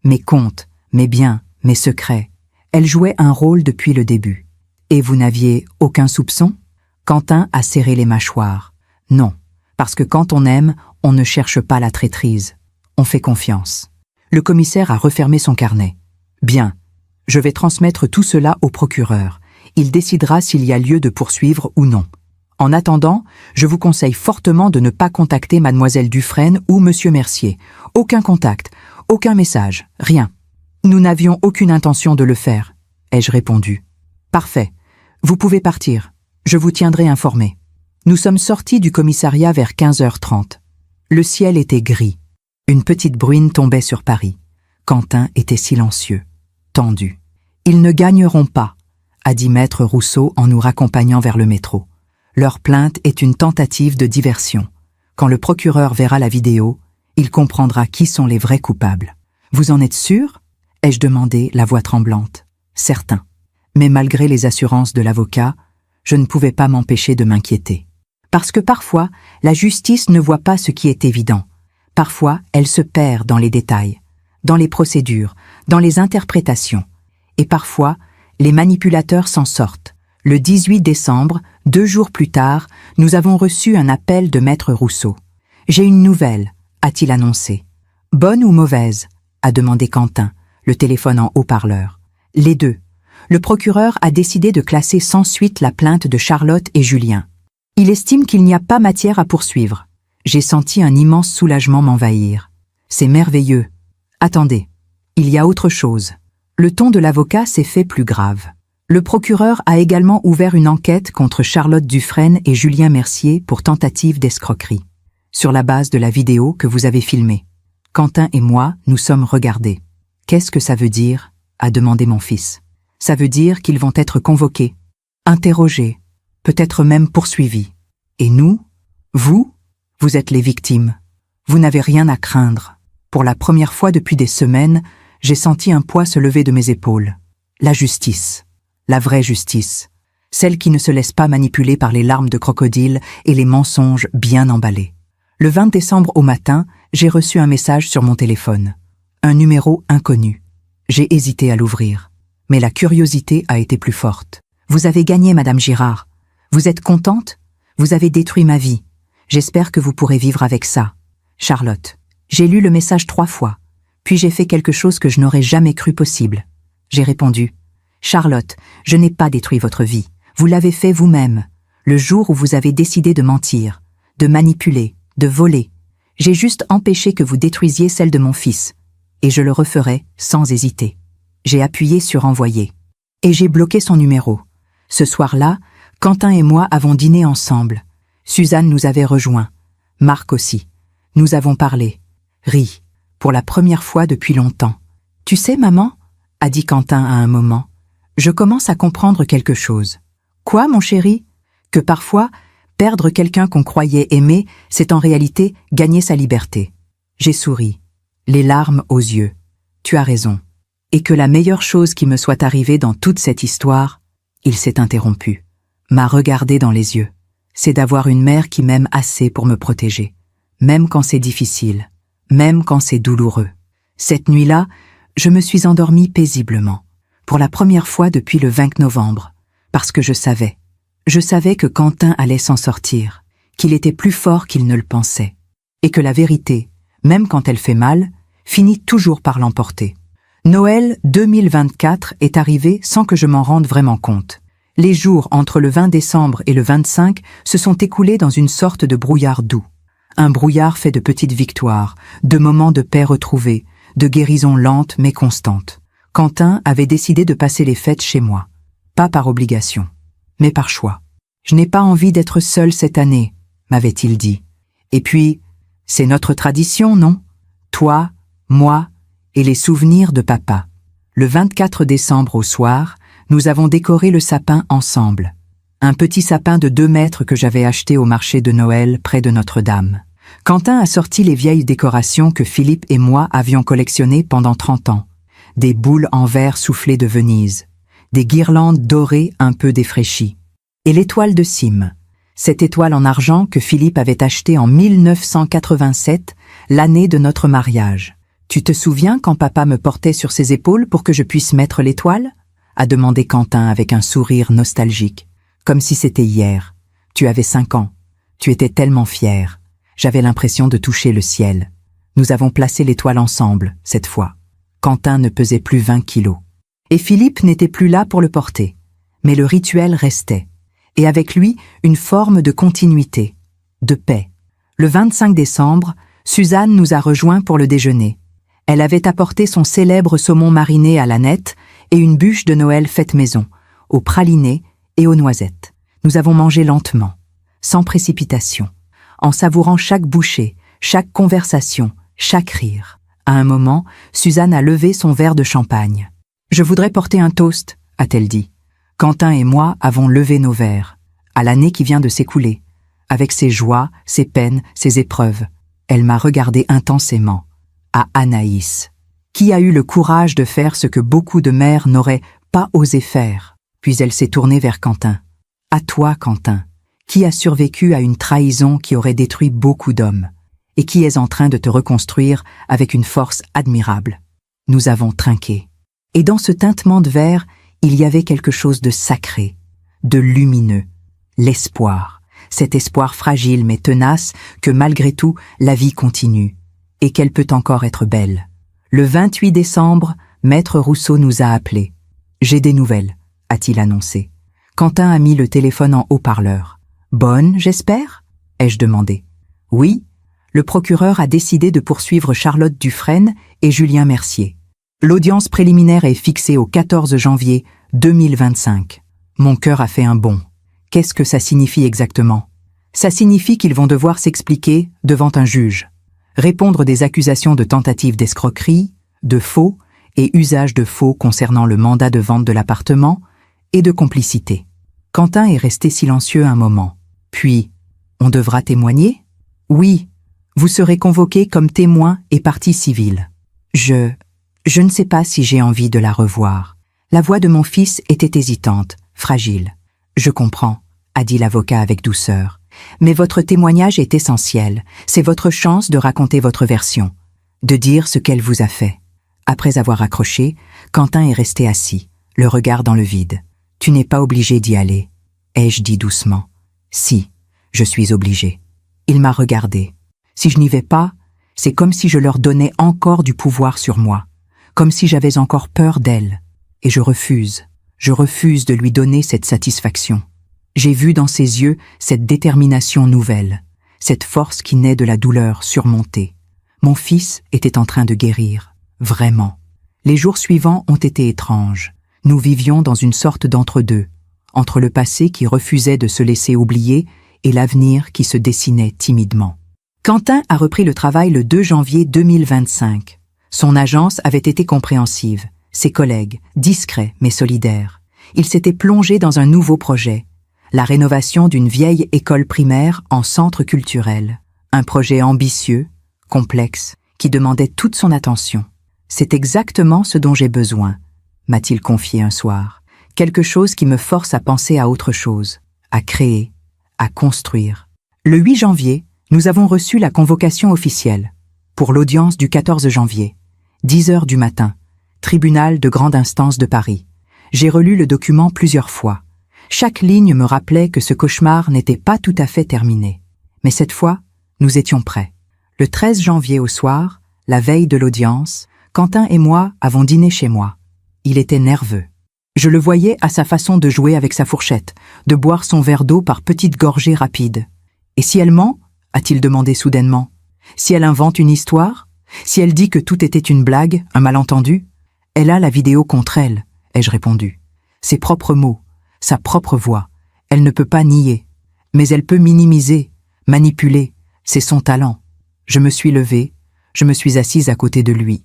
Mes comptes, mes biens, mes secrets. Elle jouait un rôle depuis le début. Et vous n'aviez aucun soupçon? Quentin a serré les mâchoires. Non, parce que quand on aime, on ne cherche pas la traîtrise. On fait confiance. Le commissaire a refermé son carnet. Bien, je vais transmettre tout cela au procureur. Il décidera s'il y a lieu de poursuivre ou non. En attendant, je vous conseille fortement de ne pas contacter Mademoiselle Dufresne ou Monsieur Mercier. Aucun contact, aucun message, rien. Nous n'avions aucune intention de le faire, ai-je répondu. Parfait. Vous pouvez partir. Je vous tiendrai informé. Nous sommes sortis du commissariat vers 15h30. Le ciel était gris. Une petite bruine tombait sur Paris. Quentin était silencieux, tendu. « Ils ne gagneront pas », a dit Maître Rousseau en nous raccompagnant vers le métro. Leur plainte est une tentative de diversion. Quand le procureur verra la vidéo, il comprendra qui sont les vrais coupables. Vous en êtes sûr ? Ai-je demandé, la voix tremblante. Certain. Mais malgré les assurances de l'avocat, je ne pouvais pas m'empêcher de m'inquiéter. Parce que parfois, la justice ne voit pas ce qui est évident. Parfois, elle se perd dans les détails, dans les procédures, dans les interprétations. Et parfois, les manipulateurs s'en sortent. Le 18 décembre, 2 jours plus tard, nous avons reçu un appel de Maître Rousseau. « J'ai une nouvelle », a-t-il annoncé. « Bonne ou mauvaise ?» a demandé Quentin, le téléphone en haut-parleur. « Les deux. Le procureur a décidé de classer sans suite la plainte de Charlotte et Julien. Il estime qu'il n'y a pas matière à poursuivre. » J'ai senti un immense soulagement m'envahir. C'est merveilleux. Attendez, il y a autre chose. Le ton de l'avocat s'est fait plus grave. Le procureur a également ouvert une enquête contre Charlotte Dufresne et Julien Mercier pour tentative d'escroquerie, sur la base de la vidéo que vous avez filmée. Quentin et moi, nous sommes regardés. « Qu'est-ce que ça veut dire ?» a demandé mon fils. « Ça veut dire qu'ils vont être convoqués, interrogés, peut-être même poursuivis. Et nous, vous êtes les victimes. Vous n'avez rien à craindre. » Pour la première fois depuis des semaines, j'ai senti un poids se lever de mes épaules. La justice. La vraie justice. Celle qui ne se laisse pas manipuler par les larmes de crocodile et les mensonges bien emballés. Le 20 décembre au matin, j'ai reçu un message sur mon téléphone. Un numéro inconnu. J'ai hésité à l'ouvrir. Mais la curiosité a été plus forte. « Vous avez gagné, Madame Girard. Vous êtes contente ? Vous avez détruit ma vie. J'espère que vous pourrez vivre avec ça. Charlotte. » J'ai lu le message 3 fois. Puis j'ai fait quelque chose que je n'aurais jamais cru possible. J'ai répondu. « Charlotte, je n'ai pas détruit votre vie. Vous l'avez fait vous-même. Le jour où vous avez décidé de mentir, de manipuler, de voler. J'ai juste empêché que vous détruisiez celle de mon fils. Et je le referai sans hésiter. » J'ai appuyé sur « Envoyer ». Et j'ai bloqué son numéro. Ce soir-là, Quentin et moi avons dîné ensemble. Suzanne nous avait rejoints. Marc aussi. Nous avons parlé. Ri. Pour la première fois depuis longtemps. « Tu sais, maman ?» a dit Quentin à un moment. « Je commence à comprendre quelque chose. »« Quoi, mon chéri ?» ?»« Que parfois, perdre quelqu'un qu'on croyait aimer, c'est en réalité gagner sa liberté. » J'ai souri, les larmes aux yeux. « Tu as raison. » Et que la meilleure chose qui me soit arrivée dans toute cette histoire, il s'est interrompu, m'a regardé dans les yeux. C'est d'avoir une mère qui m'aime assez pour me protéger, même quand c'est difficile, même quand c'est douloureux. Cette nuit-là, je me suis endormie paisiblement, pour la première fois depuis le 20 novembre, parce que je savais que Quentin allait s'en sortir, qu'il était plus fort qu'il ne le pensait, et que la vérité, même quand elle fait mal, finit toujours par l'emporter. Noël 2024 est arrivé sans que je m'en rende vraiment compte. Les jours entre le 20 décembre et le 25 se sont écoulés dans une sorte de brouillard doux. Un brouillard fait de petites victoires, de moments de paix retrouvés, de guérisons lentes mais constantes. Quentin avait décidé de passer les fêtes chez moi. Pas par obligation, mais par choix. « Je n'ai pas envie d'être seule cette année », m'avait-il dit. Et puis, c'est notre tradition, non ? Toi, moi et les souvenirs de papa. Le 24 décembre au soir, nous avons décoré le sapin ensemble. Un petit sapin de 2 mètres que j'avais acheté au marché de Noël près de Notre-Dame. Quentin a sorti les vieilles décorations que Philippe et moi avions collectionnées pendant 30 ans. Des boules en verre soufflées de Venise, des guirlandes dorées un peu défraîchies. Et l'étoile de cime, cette étoile en argent que Philippe avait achetée en 1987, l'année de notre mariage. « Tu te souviens quand papa me portait sur ses épaules pour que je puisse mettre l'étoile ?» a demandé Quentin avec un sourire nostalgique, comme si c'était hier. « Tu avais 5 ans. Tu étais tellement fier. J'avais l'impression de toucher le ciel. Nous avons placé l'étoile ensemble, cette fois. Quentin ne pesait plus 20 kilos. Et Philippe n'était plus là pour le porter. Mais le rituel restait. Et avec lui, une forme de continuité, de paix. Le 25 décembre, Suzanne nous a rejoints pour le déjeuner. Elle avait apporté son célèbre saumon mariné à l'ânette et une bûche de Noël faite maison, aux pralinés et aux noisettes. Nous avons mangé lentement, sans précipitation, en savourant chaque bouchée, chaque conversation, chaque rire. À un moment, Suzanne a levé son verre de champagne. « Je voudrais porter un toast », a-t-elle dit. Quentin et moi avons levé nos verres. à l'année qui vient de s'écouler, avec ses joies, ses peines, ses épreuves. Elle m'a regardé intensément. À Anaïs, qui a eu le courage de faire ce que beaucoup de mères n'auraient pas osé faire. Puis elle s'est tournée vers Quentin. À toi, Quentin, qui a survécu à une trahison qui aurait détruit beaucoup d'hommes, et qui est en train de te reconstruire avec une force admirable. Nous avons trinqué. Et dans ce tintement de verre, il y avait quelque chose de sacré, de lumineux, l'espoir, cet espoir fragile mais tenace que malgré tout, la vie continue, et qu'elle peut encore être belle. Le 28 décembre, Maître Rousseau nous a appelés. « J'ai des nouvelles », a-t-il annoncé. Quentin a mis le téléphone en haut-parleur. « Bonne, j'espère ?» ai-je demandé. « Oui, le procureur a décidé de poursuivre Charlotte Dufresne et Julien Mercier. L'audience préliminaire est fixée au 14 janvier 2025. Mon cœur a fait un bond. Qu'est-ce que ça signifie exactement? Ça signifie qu'ils vont devoir s'expliquer devant un juge, répondre des accusations de tentative d'escroquerie, de faux et usage de faux concernant le mandat de vente de l'appartement et de complicité. Quentin est resté silencieux un moment. Puis, on devra témoigner? Oui, vous serez convoqué comme témoin et partie civile. Je ne sais pas si j'ai envie de la revoir. La voix de mon fils était hésitante, fragile. Je comprends, a dit l'avocat avec douceur. Mais votre témoignage est essentiel. C'est votre chance de raconter votre version, de dire ce qu'elle vous a fait. Après avoir raccroché, Quentin est resté assis, le regard dans le vide. Tu n'es pas obligé d'y aller, ai-je dit doucement. Si, je suis obligé. Il m'a regardé. Si je n'y vais pas, c'est comme si je leur donnais encore du pouvoir sur moi, comme si j'avais encore peur d'elle. Et je refuse de lui donner cette satisfaction. J'ai vu dans ses yeux cette détermination nouvelle, cette force qui naît de la douleur surmontée. Mon fils était en train de guérir, vraiment. Les jours suivants ont été étranges. Nous vivions dans une sorte d'entre-deux, entre le passé qui refusait de se laisser oublier et l'avenir qui se dessinait timidement. Quentin a repris le travail le 2 janvier 2025. Son agence avait été compréhensive, ses collègues, discrets mais solidaires. Il s'était plongé dans un nouveau projet, la rénovation d'une vieille école primaire en centre culturel. Un projet ambitieux, complexe, qui demandait toute son attention. C'est exactement ce dont j'ai besoin, m'a-t-il confié un soir. Quelque chose qui me force à penser à autre chose, à créer, à construire. Le 8 janvier, nous avons reçu la convocation officielle pour l'audience du 14 janvier, 10 heures du matin, tribunal de grande instance de Paris. J'ai relu le document plusieurs fois. Chaque ligne me rappelait que ce cauchemar n'était pas tout à fait terminé. Mais cette fois, nous étions prêts. Le 13 janvier au soir, la veille de l'audience, Quentin et moi avons dîné chez moi. Il était nerveux. Je le voyais à sa façon de jouer avec sa fourchette, de boire son verre d'eau par petites gorgées rapides. « Et si elle ment ?» a-t-il demandé soudainement. « Si elle invente une histoire? Si elle dit que tout était une blague, un malentendu? Elle a la vidéo contre elle, ai-je répondu. Ses propres mots, sa propre voix, elle ne peut pas nier. Mais elle peut minimiser, manipuler, c'est son talent. » Je me suis levée, je me suis assise à côté de lui.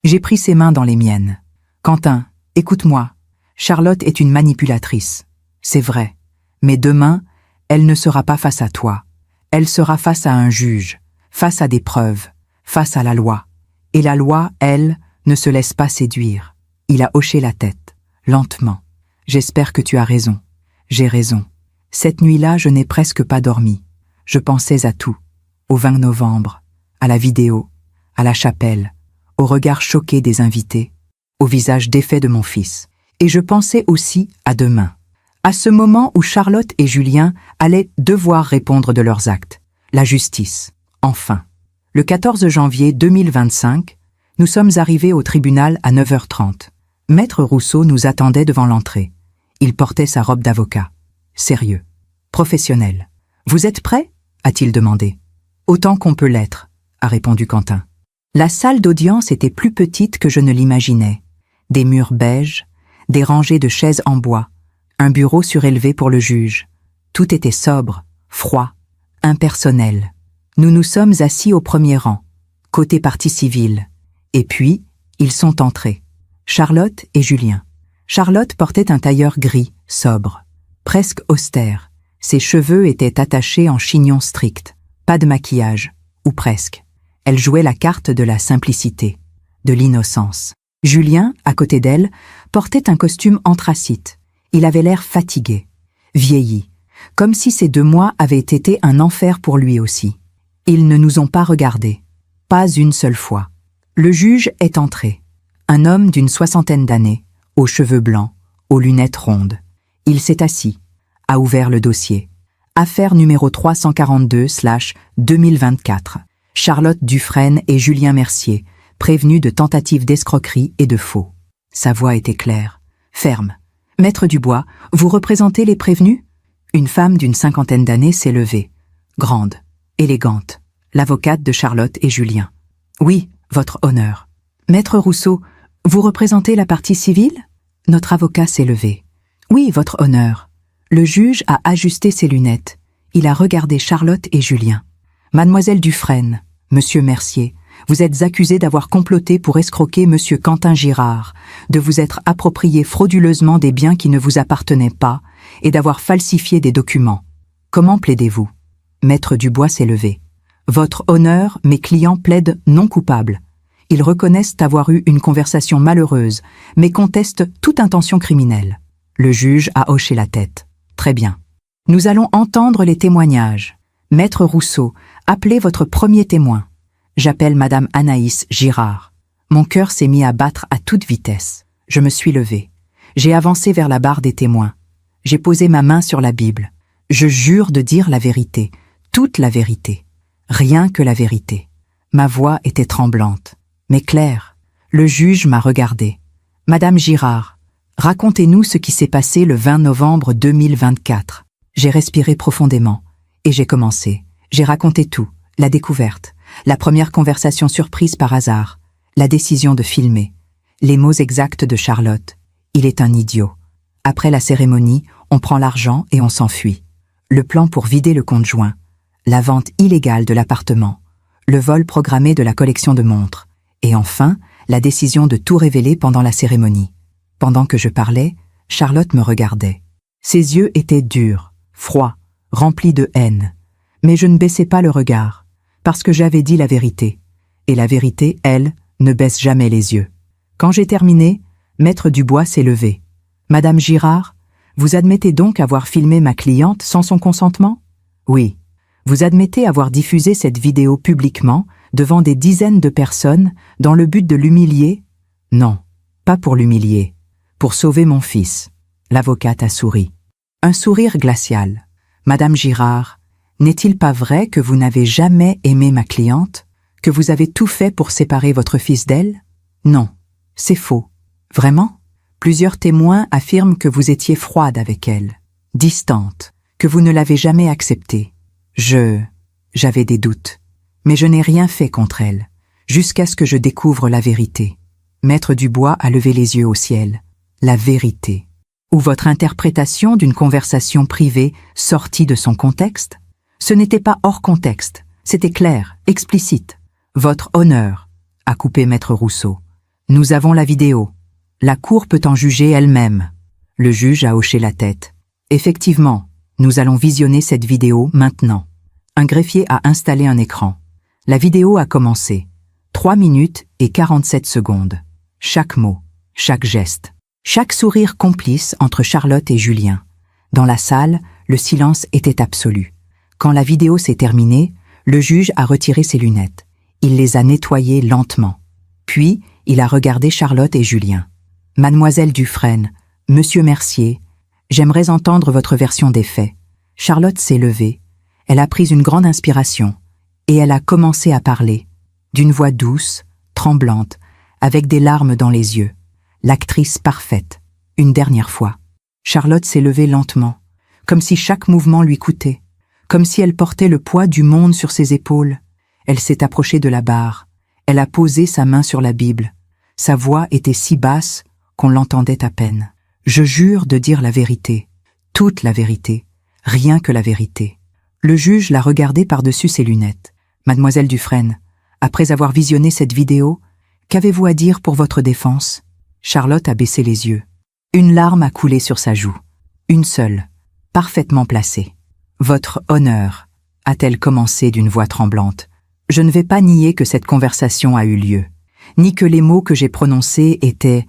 J'ai pris ses mains dans les miennes. « Quentin, écoute-moi. Charlotte est une manipulatrice. C'est vrai. Mais demain, elle ne sera pas face à toi. Elle sera face à un juge, face à des preuves, face à la loi. Et la loi, elle, ne se laisse pas séduire. » Il a hoché la tête, lentement. « J'espère que tu as raison. J'ai raison. Cette nuit-là, je n'ai presque pas dormi. Je pensais à tout. Au 20 novembre, à la vidéo, à la chapelle, au regard choqué des invités, au visage défait de mon fils. Et je pensais aussi à demain. À ce moment où Charlotte et Julien allaient devoir répondre de leurs actes. La justice, enfin. Le 14 janvier 2025, nous sommes arrivés au tribunal à 9h30. Maître Rousseau nous attendait devant l'entrée. Il portait sa robe d'avocat. Sérieux. Professionnel. « Vous êtes prêts ?» a-t-il demandé. « Autant qu'on peut l'être », a répondu Quentin. La salle d'audience était plus petite que je ne l'imaginais. Des murs beiges, des rangées de chaises en bois, un bureau surélevé pour le juge. Tout était sobre, froid, impersonnel. Nous nous sommes assis au premier rang, côté partie civile. Et puis, ils sont entrés. Charlotte et Julien. Charlotte portait un tailleur gris, sobre, presque austère, Ses cheveux étaient attachés en chignon strict, pas de maquillage, ou presque. Elle jouait la carte de la simplicité, de l'innocence. Julien, à côté d'elle, portait un costume anthracite. Il avait l'air fatigué, vieilli, comme si ces 2 mois avaient été un enfer pour lui aussi. Ils ne nous ont pas regardés, pas une seule fois. Le juge est entré. Un homme d'une 60aine d'années, aux cheveux blancs, aux lunettes rondes. Il s'est assis, a ouvert le dossier. Affaire numéro 342/2024. Charlotte Dufresne et Julien Mercier, prévenus de tentatives d'escroquerie et de faux. Sa voix était claire, ferme. Maître Dubois, vous représentez les prévenus? Une femme d'une 50aine d'années s'est levée, grande, élégante, l'avocate de Charlotte et Julien. Oui, votre honneur. Maître Rousseau, vous représentez la partie civile? Notre avocat s'est levé. Oui, votre honneur. Le juge a ajusté ses lunettes. Il a regardé Charlotte et Julien. Mademoiselle Dufresne, Monsieur Mercier, vous êtes accusé d'avoir comploté pour escroquer Monsieur Quentin Girard, de vous être approprié frauduleusement des biens qui ne vous appartenaient pas et d'avoir falsifié des documents. Comment plaidez-vous? Maître Dubois s'est levé. Votre honneur, mes clients plaident non coupables. Ils reconnaissent avoir eu une conversation malheureuse, mais contestent toute intention criminelle. Le juge a hoché la tête. Très bien. Nous allons entendre les témoignages. Maître Rousseau, appelez votre premier témoin. J'appelle Madame Anaïs Girard. Mon cœur s'est mis à battre à toute vitesse. Je me suis levé. J'ai avancé vers la barre des témoins. J'ai posé ma main sur la Bible. Je jure de dire la vérité, toute la vérité. Rien que la vérité. Ma voix était tremblante, mais claire. Le juge m'a regardé. Madame Girard, racontez-nous ce qui s'est passé le 20 novembre 2024. J'ai respiré profondément et j'ai commencé. J'ai raconté tout, la découverte, la première conversation surprise par hasard, la décision de filmer, les mots exacts de Charlotte. Il est un idiot. Après la cérémonie, on prend l'argent et on s'enfuit. Le plan pour vider le compte joint, la vente illégale de l'appartement, le vol programmé de la collection de montres, et enfin, la décision de tout révéler pendant la cérémonie. Pendant que je parlais, Charlotte me regardait. Ses yeux étaient durs, froids, remplis de haine. Mais je ne baissais pas le regard, parce que j'avais dit la vérité. Et la vérité, elle, ne baisse jamais les yeux. Quand j'ai terminé, Maître Dubois s'est levé. Madame Girard, vous admettez donc avoir filmé ma cliente sans son consentement? Oui. Vous admettez avoir diffusé cette vidéo publiquement, devant des dizaines de personnes, dans le but de l'humilier? Non, pas pour l'humilier. Pour sauver mon fils. L'avocate a souri. Un sourire glacial. Madame Girard, n'est-il pas vrai que vous n'avez jamais aimé ma cliente? Que vous avez tout fait pour séparer votre fils d'elle? Non, c'est faux. Vraiment? Plusieurs témoins affirment que vous étiez froide avec elle, distante, que vous ne l'avez jamais acceptée. J'avais des doutes, mais je n'ai rien fait contre elle, jusqu'à ce que je découvre la vérité. Maître Dubois a levé les yeux au ciel. La vérité. Ou votre interprétation d'une conversation privée sortie de son contexte? Ce n'était pas hors contexte, c'était clair, explicite. Votre honneur, a coupé Maître Rousseau. Nous avons la vidéo. La cour peut en juger elle-même. Le juge a hoché la tête. Effectivement, nous allons visionner cette vidéo maintenant. Un greffier a installé un écran. La vidéo a commencé. 3 minutes et 47 secondes. Chaque mot, chaque geste, chaque sourire complice entre Charlotte et Julien. Dans la salle, le silence était absolu. Quand la vidéo s'est terminée, le juge a retiré ses lunettes. Il les a nettoyées lentement. Puis, il a regardé Charlotte et Julien. Mademoiselle Dufresne, Monsieur Mercier, j'aimerais entendre votre version des faits. Charlotte s'est levée. Elle a pris une grande inspiration et elle a commencé à parler, d'une voix douce, tremblante, avec des larmes dans les yeux. L'actrice parfaite, une dernière fois. Charlotte s'est levée lentement, comme si chaque mouvement lui coûtait, comme si elle portait le poids du monde sur ses épaules. Elle s'est approchée de la barre. Elle a posé sa main sur la Bible. Sa voix était si basse qu'on l'entendait à peine. Je jure de dire la vérité, toute la vérité, rien que la vérité. Le juge l'a regardée par-dessus ses lunettes. Mademoiselle Dufresne, après avoir visionné cette vidéo, qu'avez-vous à dire pour votre défense? Charlotte a baissé les yeux. Une larme a coulé sur sa joue. Une seule, parfaitement placée. Votre honneur, a-t-elle commencé d'une voix tremblante. Je ne vais pas nier que cette conversation a eu lieu, ni que les mots que j'ai prononcés étaient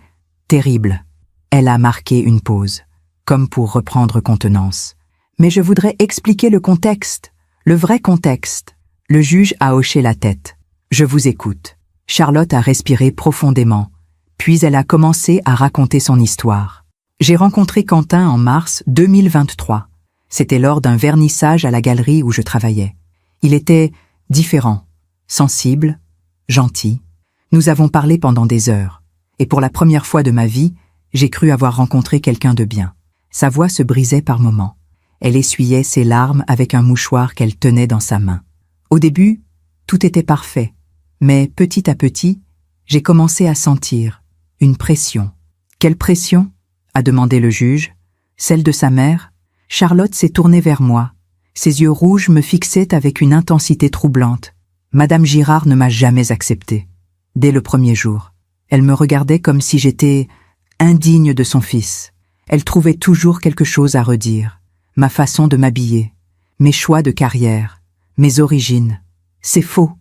terribles. Elle a marqué une pause, comme pour reprendre contenance. Mais je voudrais expliquer le contexte, le vrai contexte. Le juge a hoché la tête. Je vous écoute. Charlotte a respiré profondément, puis elle a commencé à raconter son histoire. J'ai rencontré Quentin en mars 2023. C'était lors d'un vernissage à la galerie où je travaillais. Il était différent, sensible, gentil. Nous avons parlé pendant des heures, et pour la première fois de ma vie, j'ai cru avoir rencontré quelqu'un de bien. Sa voix se brisait par moments. Elle essuyait ses larmes avec un mouchoir qu'elle tenait dans sa main. Au début, tout était parfait, mais petit à petit, j'ai commencé à sentir une pression. Quelle pression ? A demandé le juge. Celle de sa mère. Charlotte s'est tournée vers moi. Ses yeux rouges me fixaient avec une intensité troublante. Madame Girard ne m'a jamais acceptée. Dès le premier jour, elle me regardait comme si j'étais indigne de son fils. Elle trouvait toujours quelque chose à redire. Ma façon de m'habiller, mes choix de carrière, mes origines. C'est faux,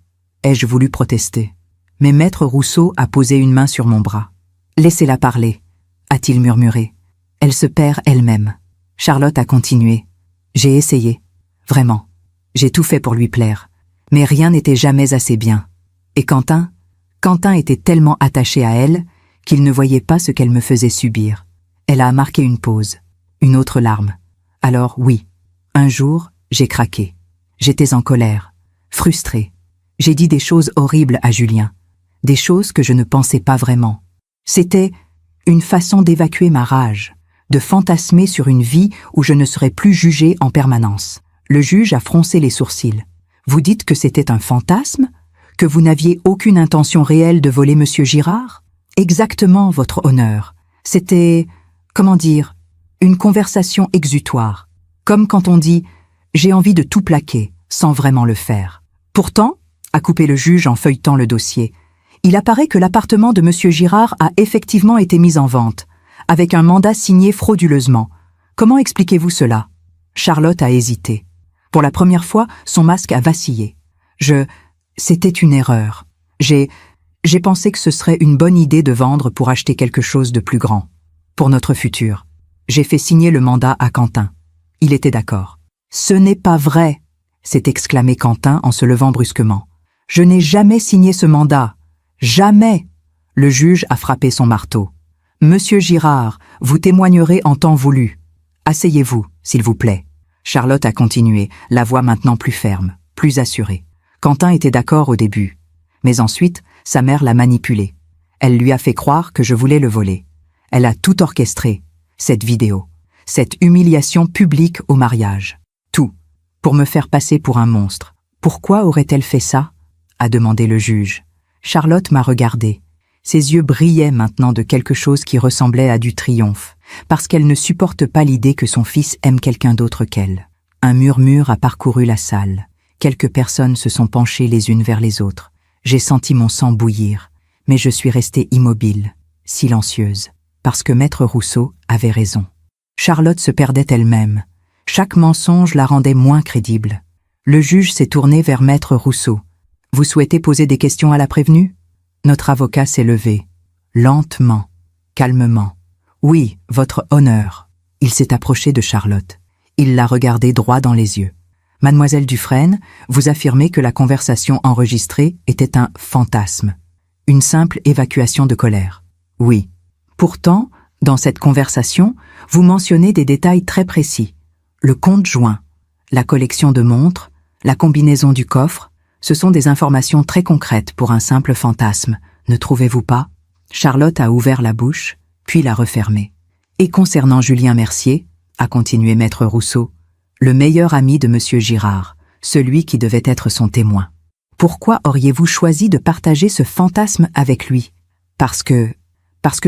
ai-je voulu protester. Mais Maître Rousseau a posé une main sur mon bras. Laissez-la parler, a-t-il murmuré. Elle se perd elle-même. Charlotte a continué. J'ai essayé. Vraiment. J'ai tout fait pour lui plaire. Mais rien n'était jamais assez bien. Et Quentin était tellement attaché à elle qu'il ne voyait pas ce qu'elle me faisait subir. Elle a marqué une pause. Une autre larme. Alors oui, un jour, j'ai craqué. J'étais en colère, frustrée. J'ai dit des choses horribles à Julien. Des choses que je ne pensais pas vraiment. C'était une façon d'évacuer ma rage, de fantasmer sur une vie où je ne serais plus jugée en permanence. Le juge a froncé les sourcils. Vous dites que c'était un fantasme ? Que vous n'aviez aucune intention réelle de voler Monsieur Girard ? Exactement, votre honneur. C'était, comment dire, une conversation exutoire. Comme quand on dit « j'ai envie de tout plaquer » sans vraiment le faire. Pourtant, a coupé le juge en feuilletant le dossier, il apparaît que l'appartement de Monsieur Girard a effectivement été mis en vente, avec un mandat signé frauduleusement. Comment expliquez-vous cela ? Charlotte a hésité. Pour la première fois, son masque a vacillé. C'était une erreur. J'ai pensé que ce serait une bonne idée de vendre pour acheter quelque chose de plus grand. Pour notre futur. J'ai fait signer le mandat à Quentin. Il était d'accord. Ce n'est pas vrai, s'est exclamé Quentin en se levant brusquement. Je n'ai jamais signé ce mandat. Jamais. Le juge a frappé son marteau. Monsieur Girard, vous témoignerez en temps voulu. Asseyez-vous, s'il vous plaît. Charlotte a continué, la voix maintenant plus ferme, plus assurée. Quentin était d'accord au début. Mais ensuite, sa mère l'a manipulé. Elle lui a fait croire que je voulais le voler. Elle a tout orchestré, cette vidéo, cette humiliation publique au mariage. Tout, pour me faire passer pour un monstre. Pourquoi aurait-elle fait ça ? A demandé le juge. Charlotte m'a regardé. Ses yeux brillaient maintenant de quelque chose qui ressemblait à du triomphe, parce qu'elle ne supporte pas l'idée que son fils aime quelqu'un d'autre qu'elle. Un murmure a parcouru la salle. Quelques personnes se sont penchées les unes vers les autres. J'ai senti mon sang bouillir, mais je suis restée immobile, silencieuse, parce que Maître Rousseau avait raison. Charlotte se perdait elle-même. Chaque mensonge la rendait moins crédible. Le juge s'est tourné vers Maître Rousseau. « Vous souhaitez poser des questions à la prévenue ?» Notre avocat s'est levé, lentement, calmement. « Oui, votre honneur. » Il s'est approché de Charlotte. Il l'a regardée droit dans les yeux. « Mademoiselle Dufresne, vous affirmez que la conversation enregistrée était un fantasme, une simple évacuation de colère. » « Oui. Pourtant, dans cette conversation, vous mentionnez des détails très précis. Le compte joint, la collection de montres, la combinaison du coffre, ce sont des informations très concrètes pour un simple fantasme, ne trouvez-vous pas ? Charlotte a ouvert la bouche, puis l'a refermée. Et concernant Julien Mercier, a continué Maître Rousseau, le meilleur ami de Monsieur Girard, celui qui devait être son témoin. Pourquoi auriez-vous choisi de partager ce fantasme avec lui ? Parce que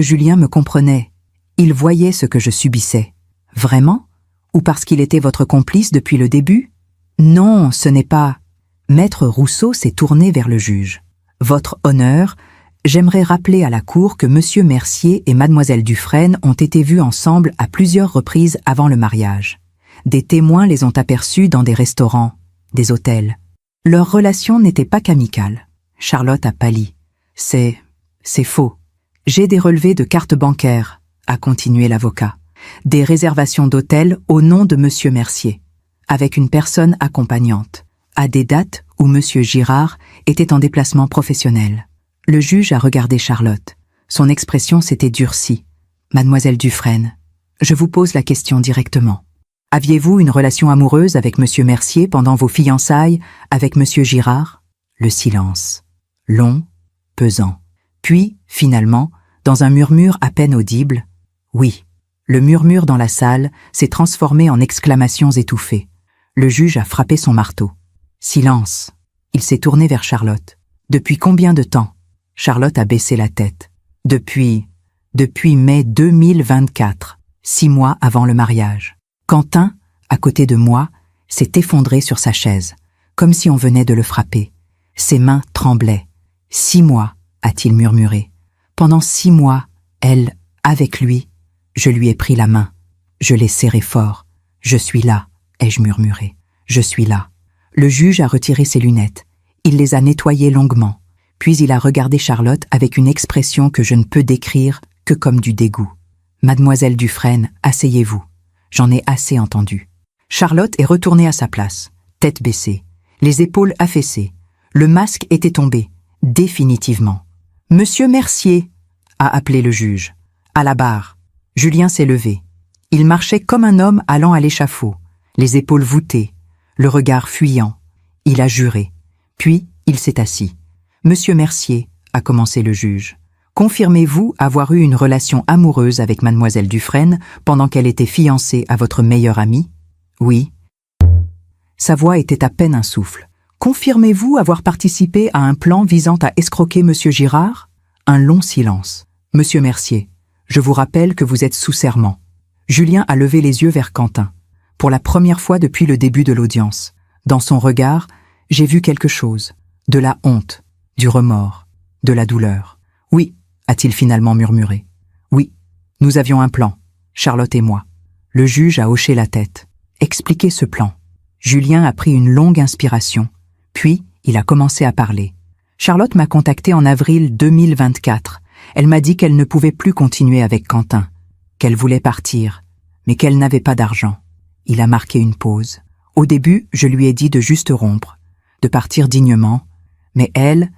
Julien me comprenait. Il voyait ce que je subissais. Vraiment ? Ou parce qu'il était votre complice depuis le début ? Non, ce n'est pas... Maître Rousseau s'est tourné vers le juge. Votre honneur, j'aimerais rappeler à la cour que Monsieur Mercier et Mademoiselle Dufresne ont été vus ensemble à plusieurs reprises avant le mariage. Des témoins les ont aperçus dans des restaurants, des hôtels. Leur relation n'était pas qu'amicale. Charlotte a pâli. C'est faux. J'ai des relevés de cartes bancaires, a continué l'avocat. Des réservations d'hôtels au nom de Monsieur Mercier, avec une personne accompagnante, à des dates où Monsieur Girard était en déplacement professionnel. Le juge a regardé Charlotte. Son expression s'était durcie. Mademoiselle Dufresne, je vous pose la question directement. Aviez-vous une relation amoureuse avec Monsieur Mercier pendant vos fiançailles avec Monsieur Girard? Le silence. Long, pesant. Puis, finalement, dans un murmure à peine audible, oui. Le murmure dans la salle s'est transformé en exclamations étouffées. Le juge a frappé son marteau. Silence. Il s'est tourné vers Charlotte. Depuis combien de temps? Charlotte a baissé la tête. Depuis mai 2024, 6 mois avant le mariage. Quentin, à côté de moi, s'est effondré sur sa chaise, comme si on venait de le frapper. Ses mains tremblaient. 6 mois, a-t-il murmuré. Pendant 6 mois, elle, avec lui, je lui ai pris la main. Je l'ai serré fort. Je suis là, ai-je murmuré. Je suis là. Le juge a retiré ses lunettes. Il les a nettoyées longuement. Puis il a regardé Charlotte avec une expression que je ne peux décrire que comme du dégoût. Mademoiselle Dufresne, asseyez-vous. J'en ai assez entendu. Charlotte est retournée à sa place, tête baissée, les épaules affaissées. Le masque était tombé, définitivement. Monsieur Mercier, a appelé le juge. À la barre. Julien s'est levé. Il marchait comme un homme allant à l'échafaud, les épaules voûtées, le regard fuyant. Il a juré. Puis, il s'est assis. Monsieur Mercier, a commencé le juge, confirmez-vous avoir eu une relation amoureuse avec mademoiselle Dufresne pendant qu'elle était fiancée à votre meilleur ami? Oui. Sa voix était à peine un souffle. Confirmez-vous avoir participé à un plan visant à escroquer monsieur Girard? Un long silence. Monsieur Mercier, je vous rappelle que vous êtes sous serment. Julien a levé les yeux vers Quentin. Pour la première fois depuis le début de l'audience. Dans son regard, j'ai vu quelque chose. De la honte, du remords, de la douleur. Oui, a-t-il finalement murmuré. Oui, nous avions un plan, Charlotte et moi. Le juge a hoché la tête. Expliquez ce plan. Julien a pris une longue inspiration. Puis, il a commencé à parler. Charlotte m'a contacté en avril 2024. Elle m'a dit qu'elle ne pouvait plus continuer avec Quentin, qu'elle voulait partir, mais qu'elle n'avait pas d'argent. Il a marqué une pause. Au début, je lui ai dit de juste rompre, de partir dignement, mais elle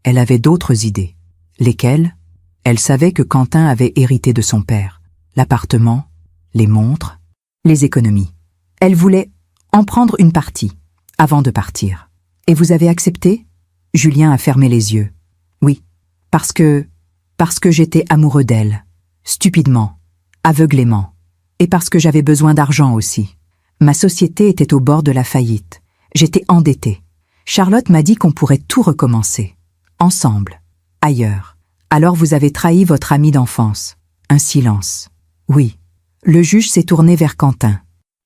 avait d'autres idées. Lesquelles? Elle savait que Quentin avait hérité de son père, l'appartement, les montres, les économies. Elle voulait en prendre une partie, avant de partir. Et vous avez accepté? Julien a fermé les yeux. Oui, parce que j'étais amoureux d'elle, stupidement, aveuglément, et parce que j'avais besoin d'argent aussi. Ma société était au bord de la faillite. J'étais endettée. Charlotte m'a dit qu'on pourrait tout recommencer. Ensemble, ailleurs. Alors vous avez trahi votre ami d'enfance. Un silence. Oui. Le juge s'est tourné vers Quentin.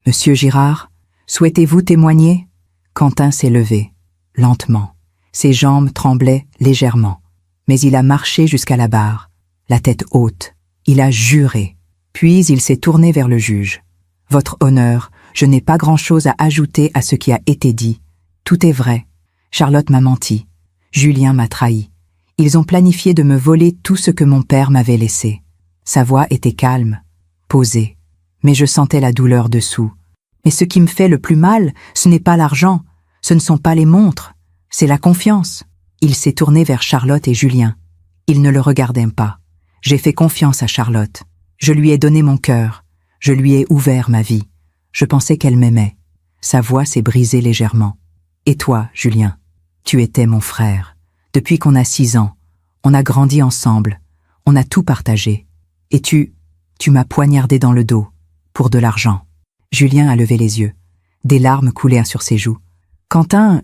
Monsieur Girard, souhaitez-vous témoigner? Quentin s'est levé, lentement. Ses jambes tremblaient légèrement. Mais il a marché jusqu'à la barre, la tête haute. Il a juré. Puis il s'est tourné vers le juge. Votre honneur, je n'ai pas grand-chose à ajouter à ce qui a été dit. Tout est vrai. Charlotte m'a menti. Julien m'a trahi. Ils ont planifié de me voler tout ce que mon père m'avait laissé. Sa voix était calme, posée, mais je sentais la douleur dessous. Mais ce qui me fait le plus mal, ce n'est pas l'argent, ce ne sont pas les montres, c'est la confiance. Il s'est tourné vers Charlotte et Julien. Ils ne le regardaient pas. J'ai fait confiance à Charlotte. Je lui ai donné mon cœur. Je lui ai ouvert ma vie. Je pensais qu'elle m'aimait. Sa voix s'est brisée légèrement. Et toi, Julien, tu étais mon frère. Depuis qu'on a 6 ans, on a grandi ensemble. On a tout partagé. Et tu m'as poignardé dans le dos. Pour de l'argent. Julien a levé les yeux. Des larmes coulaient sur ses joues. Quentin,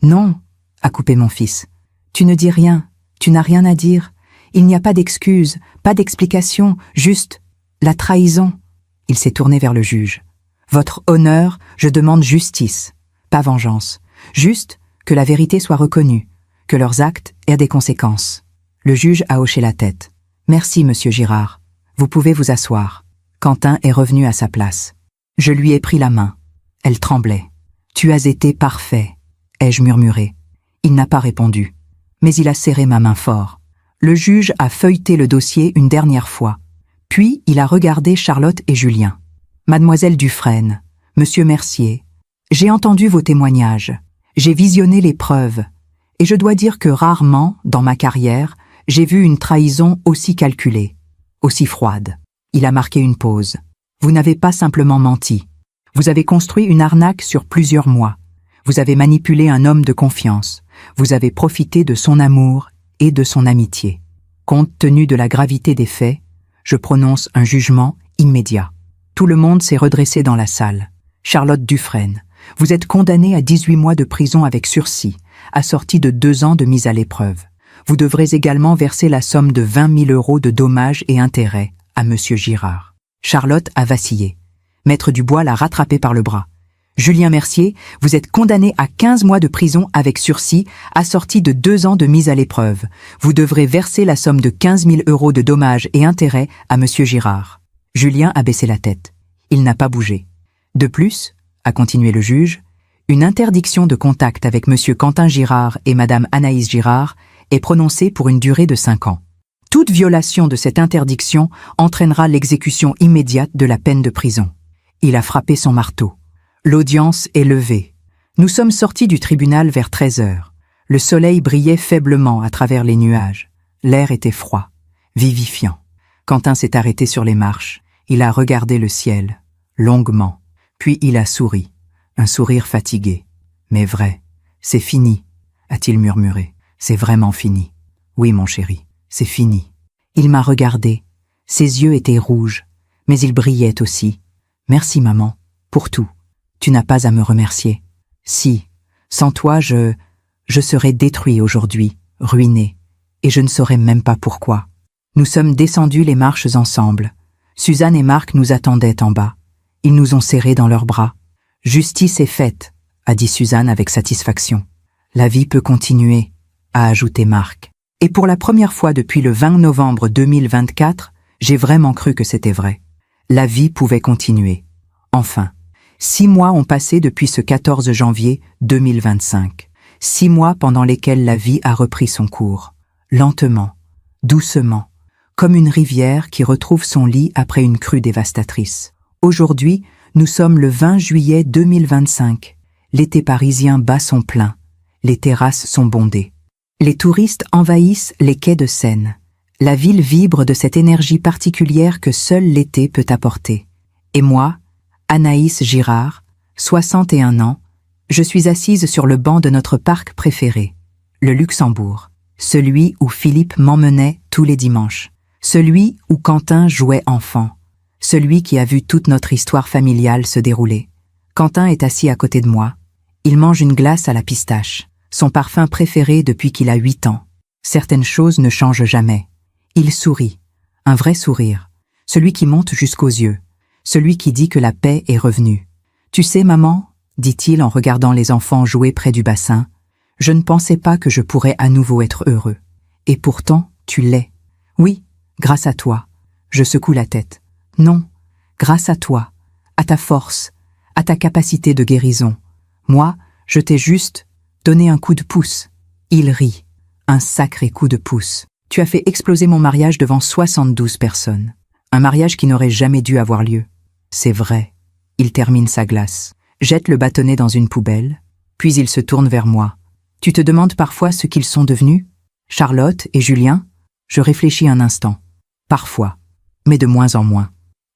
Non, a coupé mon fils. Tu ne dis rien. Tu n'as rien à dire. Il n'y a pas d'excuse, pas d'explication, juste la trahison. Il s'est tourné vers le juge. Votre honneur, je demande justice, pas vengeance. Juste que la vérité soit reconnue, que leurs actes aient des conséquences. Le juge a hoché la tête. Merci, monsieur Girard. Vous pouvez vous asseoir. Quentin est revenu à sa place. Je lui ai pris la main. Elle tremblait. « Tu as été parfait », ai-je murmuré. Il n'a pas répondu, mais il a serré ma main fort. Le juge a feuilleté le dossier une dernière fois. Puis il a regardé Charlotte et Julien. « Mademoiselle Dufresne, Monsieur Mercier, j'ai entendu vos témoignages, j'ai visionné les preuves, et je dois dire que rarement, dans ma carrière, j'ai vu une trahison aussi calculée, aussi froide. » Il a marqué une pause. « Vous n'avez pas simplement menti. Vous avez construit une arnaque sur plusieurs mois. Vous avez manipulé un homme de confiance. Vous avez profité de son amour et de son amitié. Compte tenu de la gravité des faits, je prononce un jugement immédiat. » Tout le monde s'est redressé dans la salle. « Charlotte Dufresne, vous êtes condamnée à 18 mois de prison avec sursis, assortie de 2 ans de mise à l'épreuve. Vous devrez également verser la somme de 20 000 € de dommages et intérêts à Monsieur Girard. » Charlotte a vacillé. Maître Dubois l'a rattrapé par le bras. « Julien Mercier, vous êtes condamné à 15 mois de prison avec sursis, assorti de 2 ans de mise à l'épreuve. Vous devrez verser la somme de 15 000 € de dommages et intérêts à Monsieur Girard. » Julien a baissé la tête. Il n'a pas bougé. De plus, a continué le juge, une interdiction de contact avec Monsieur Quentin Girard et Madame Anaïs Girard est prononcée pour une durée de 5 ans. Toute violation de cette interdiction entraînera l'exécution immédiate de la peine de prison. Il a frappé son marteau. L'audience est levée. Nous sommes sortis du tribunal vers 13 heures. Le soleil brillait faiblement à travers les nuages. L'air était froid, vivifiant. Quentin s'est arrêté sur les marches. Il a regardé le ciel, longuement, puis il a souri, un sourire fatigué. « Mais vrai, c'est fini », a-t-il murmuré. « C'est vraiment fini. Oui, mon chéri, c'est fini. » Il m'a regardé. Ses yeux étaient rouges, mais ils brillaient aussi. « Merci, maman, pour tout. Tu n'as pas à me remercier. Si, sans toi, je serais détruit aujourd'hui, ruiné, et je ne saurais même pas pourquoi. » Nous sommes descendus les marches ensemble. Suzanne et Marc nous attendaient en bas. Ils nous ont serrés dans leurs bras. « Justice est faite », a dit Suzanne avec satisfaction. « La vie peut continuer », a ajouté Marc. Et pour la première fois depuis le 20 novembre 2024, j'ai vraiment cru que c'était vrai. La vie pouvait continuer. Enfin, 6 mois ont passé depuis ce 14 janvier 2025. 6 mois pendant lesquels la vie a repris son cours. Lentement, doucement, comme une rivière qui retrouve son lit après une crue dévastatrice. Aujourd'hui, nous sommes le 20 juillet 2025. L'été parisien bat son plein. Les terrasses sont bondées. Les touristes envahissent les quais de Seine. La ville vibre de cette énergie particulière que seul l'été peut apporter. Et moi, Anaïs Girard, 61 ans, je suis assise sur le banc de notre parc préféré, le Luxembourg, celui où Philippe m'emmenait tous les dimanches, celui où Quentin jouait enfant, celui qui a vu toute notre histoire familiale se dérouler. Quentin est assis à côté de moi. Il mange une glace à la pistache, son parfum préféré depuis qu'il a 8 ans. Certaines choses ne changent jamais. Il sourit, un vrai sourire, celui qui monte jusqu'aux yeux, celui qui dit que la paix est revenue. « Tu sais, maman, » dit-il en regardant les enfants jouer près du bassin, « je ne pensais pas que je pourrais à nouveau être heureux. Et pourtant, tu l'es. Oui, grâce à toi. » Je secoue la tête. « Non, grâce à toi, à ta force, à ta capacité de guérison. Moi, je t'ai juste donné un coup de pouce. » Il rit. Un sacré coup de pouce. « Tu as fait exploser mon mariage devant 72 personnes. Un mariage qui n'aurait jamais dû avoir lieu. » C'est vrai. Il termine sa glace, jette le bâtonnet dans une poubelle, puis il se tourne vers moi. « Tu te demandes parfois ce qu'ils sont devenus? Charlotte et Julien ?» Je réfléchis un instant. Parfois, mais de moins en moins.